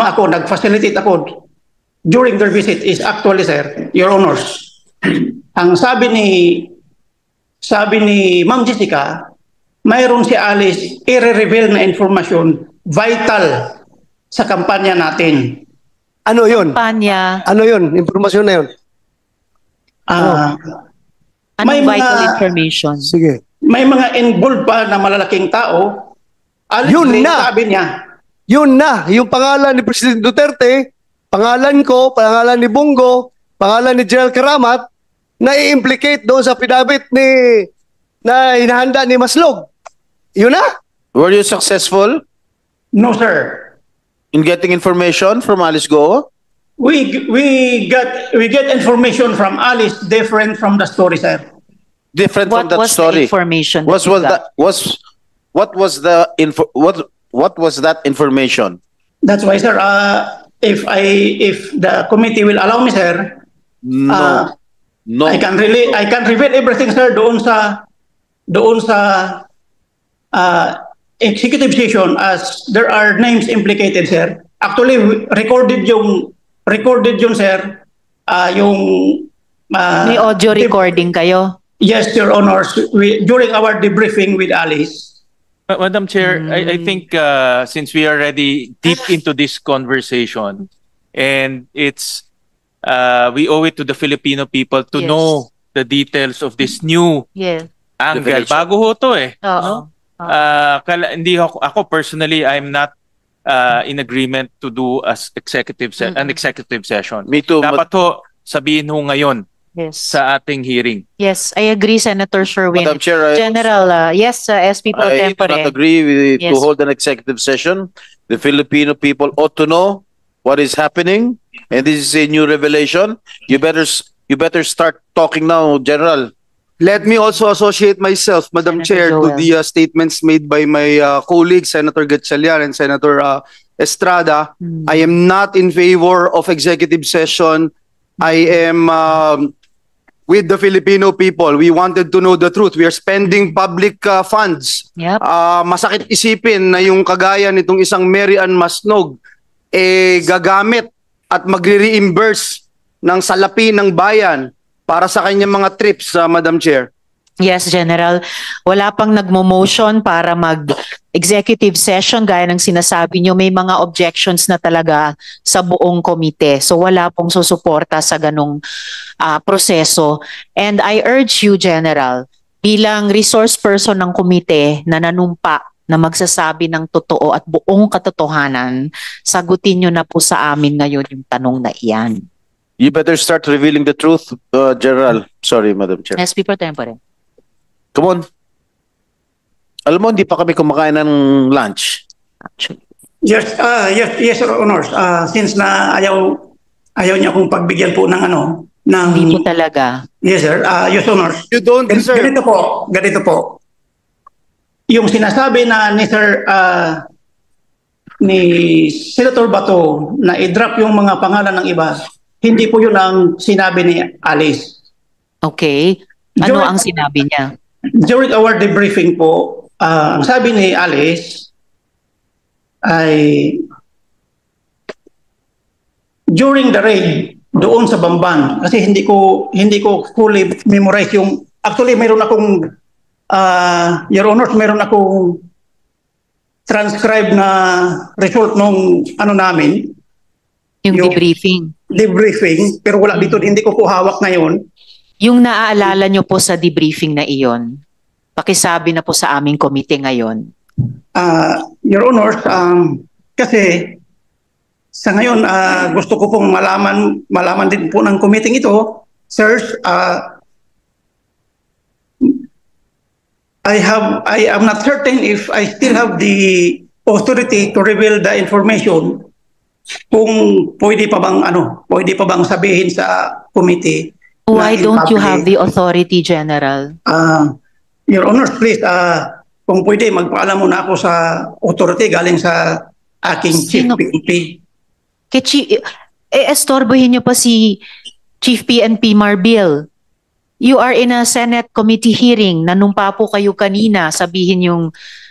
ako, nag-facilitate ako during their visit is actually, sir, Your Honors, ang sabi ni Ma'am Jessica, mayroon si Alice i-reveal na informasyon vital sa kampanya natin. Ano yun? Panya, Ano yun? Informasyon na yun? May anong vital mga- information? Sige. May mga involved pa na malalaking tao. Alice Yun Ray, na! sabi niya, Yun na, yung pangalan ni President Duterte, pangalan ko, pangalan ni Bungo, pangalan ni General Karamat, na i-implicate doon sa pinabit na hinahanda ni Maslog. Yun na? Were you successful no sir. in getting information from Alice Go? We get information from Alice different from the story, sir. Different What from that was the story. information? What that you got? What was that information? That's why, sir, if the committee will allow me, sir, No. No. I can reveal everything, sir, doon sa executive session as there are names implicated, sir. Actually, recorded yun, sir, yung May audio recording kayo? Yes, Your Honors, during our debriefing with Alice. Madam Chair, I think since we are already deep into this conversation, and it's we owe it to the Filipino people to Yes. know the details of this new Yes. angle. Definition. Bago ho to eh. Oo. Hindi ako personally, I'm not in agreement to do an executive session. Me too. Dapat ho sabihin ho ngayon Yes. sa ating hearing. Yes, I agree, Senator Sherwin. Madam Chair, General, yes, SP Pro I do Tempore. not agree to Yes. hold an executive session. The Filipino people ought to know what is happening, and this is a new revelation. You better start talking now, General. Let me also associate myself, Madam Senator Chair, to Joel. the statements made by my colleagues, Senator Gatchalian and Senator Estrada. I am not in favor of executive session. I am with the Filipino people. We wanted to know the truth. We are spending public funds. Yep. Masakit isipin na yung kagaya nitong isang Mary Ann Masnog gagamit at magre-reimburse ng salapi ng bayan para sa kanyang mga trips, Madam Chair. Yes, General. Wala pang nagmo-motion para mag-executive session gaya ng sinasabi nyo. May mga objections na talaga sa buong komite. So wala pong susuporta sa ganong proseso. And I urge you, General, bilang resource person ng komite na nanumpa na magsasabi ng totoo at buong katotohanan, sagutin nyo na po sa amin ngayon yung tanong na iyan. You better start revealing the truth, General. Sorry, Madam Chair. SP Pro Tempore. Come on. Alam mo, hindi pa kami kumakain ng lunch. Actually. Yes, Your Honors. Since na ayaw niya akong pagbigyan po ng Hindi po talaga. Yes, sir. Yes, Honors. You don't deserve. Ganito po. Yung sinasabi na ni Senator Bato na i-drop yung mga pangalan ng iba, hindi po yun ang sinabi ni Alice. Okay. Ano During- ang sinabi niya? During our debriefing po, ang sabi ni Alice ay during the raid doon sa Bamban, kasi hindi ko fully memorize yung, actually meron akong Your Honor, meron akong transcribe na result nung namin, Yung Yung- debriefing. pero wala dito, hindi ko po hawak ngayon. Yung naaalala nyo po sa debriefing na iyon, pakisabi na po sa aming komite ngayon. Your Honor, kasi sa ngayon gusto ko pong malaman din po ng committee ito, sirs, I am not certain if I still have the authority to reveal the information, kung pwede pa bang sabihin sa committee. Why na don't you in have public. the authority, General? Your Honor, please, kung pwede, magpaalam muna ako sa authority galing sa aking Chief Sino? PNP. Estorbohin niyo pa si Chief PNP Marbil. You are in a Senate committee hearing. Nanumpa po kayo kanina, sabihin yung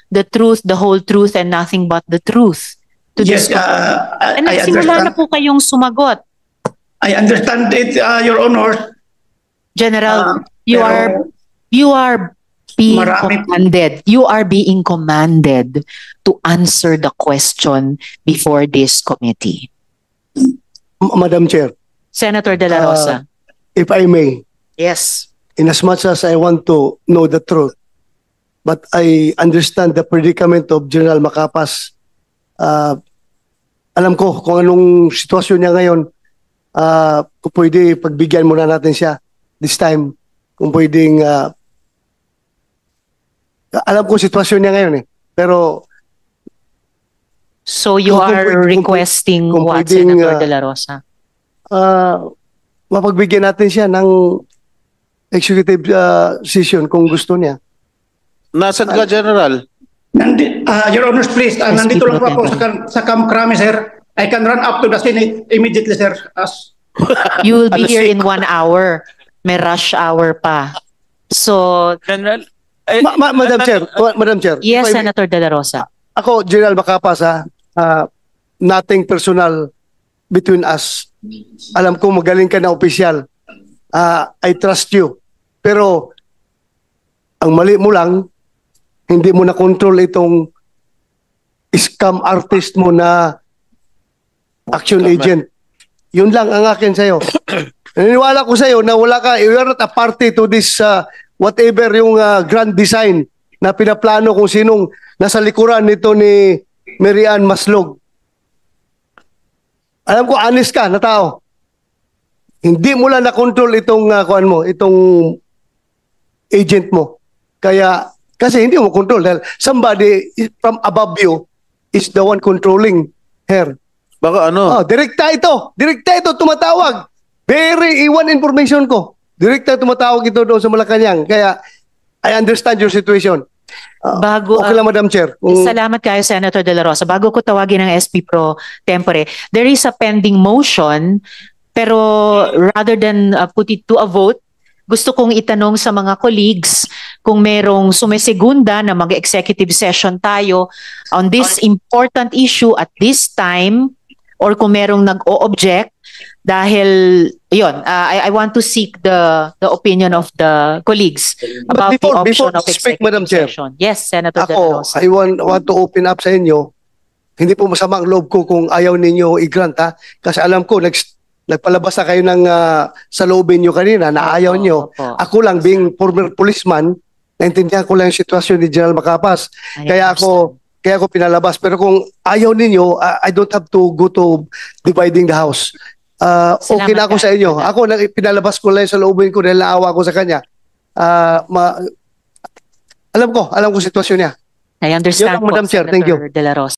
the truth, the whole truth, and nothing but the truth. To Yes, this I nagsimula na understand. po kayong sumagot. I understand it, Your Honor. General, Pero you are being Marami- commanded. You are being commanded to answer the question before this committee. Madam Chair, Senator De La Rosa. if I may, Yes. in as much as I want to know the truth, but I understand the predicament of General Macapas. Alam ko kung anong sitwasyon niya ngayon. Kung pwede, pagbigyan muna natin siya this time. Kung pwedeng, alam ko sitwasyon niya ngayon eh. Pero So you Kung are pwede- requesting kung what, pwedeng, Senator De La Rosa? mapagbigyan natin siya ng executive session kung gusto niya. Nasaan ka, General? Your Honor, please, nandito lang po ako sa Camp Crame, sir. I can run up to the Senate immediately, sir. You will be here in 1 hour. May rush hour pa. So, General, Madam Chair, Madam Chair. yes, if I may- Senator De La Rosa. Ako, General Macapas, nothing personal between us. Alam ko magaling ka na opisyal. I trust you. Pero, ang mali mo lang, hindi mo na-control itong scam artist mo na action agent. Yun lang ang akin sa'yo. Naniniwala ko sa'yo na wala ka, you are not a party to this whatever yung grand design na pinaplano kung sinong nasa likuran nito ni Mary Ann Maslog. Alam ko, honest ka na tao. Hindi mo lang na-control itong, itong agent mo. Kaya, kasi hindi mo control dahil somebody from above you is the one controlling her. Baka ano? Direkta ito. Direkta ito, tumatawag. Very iwan information ko. Direkta tumatawag ito doon sa Malacanang. Kaya, I understand your situation. Okay lang, Madam Chair. Salamat kayo, Senator De La Rosa. Bago ko tawagin ang SP Pro Tempore, there is a pending motion, pero rather than put it to a vote, gusto kong itanong sa mga colleagues kung merong sumisegunda na mag-executive session tayo on this important issue at this time, or kung merong nag-o-object dahil yun, I want to seek the opinion of the colleagues about the option of speak, executive Madam Chair, session. Yes, Senator De La ako, Rosa. I want to open up sa inyo. Hindi po masama ang loob ko kung ayaw ninyo i-grant, ha? Kasi alam ko, nagpalabas na kayo ng saloobin nyo kanina na ayaw nyo. Opo. Ako lang, being former policeman, naintindihan ko lang yung sitwasyon ni General Macapas. Kaya ako pinalabas. Pero kung ayaw ninyo, I don't have to go to dividing the house. Okay na ako sa inyo. Ako, pinalabas ko lang sa loobin ko dahil naawa ko sa kanya. Alam ko sitwasyon niya. I understand Yun lang, Madam po, Chair. Thank you. Senator De La Rosa.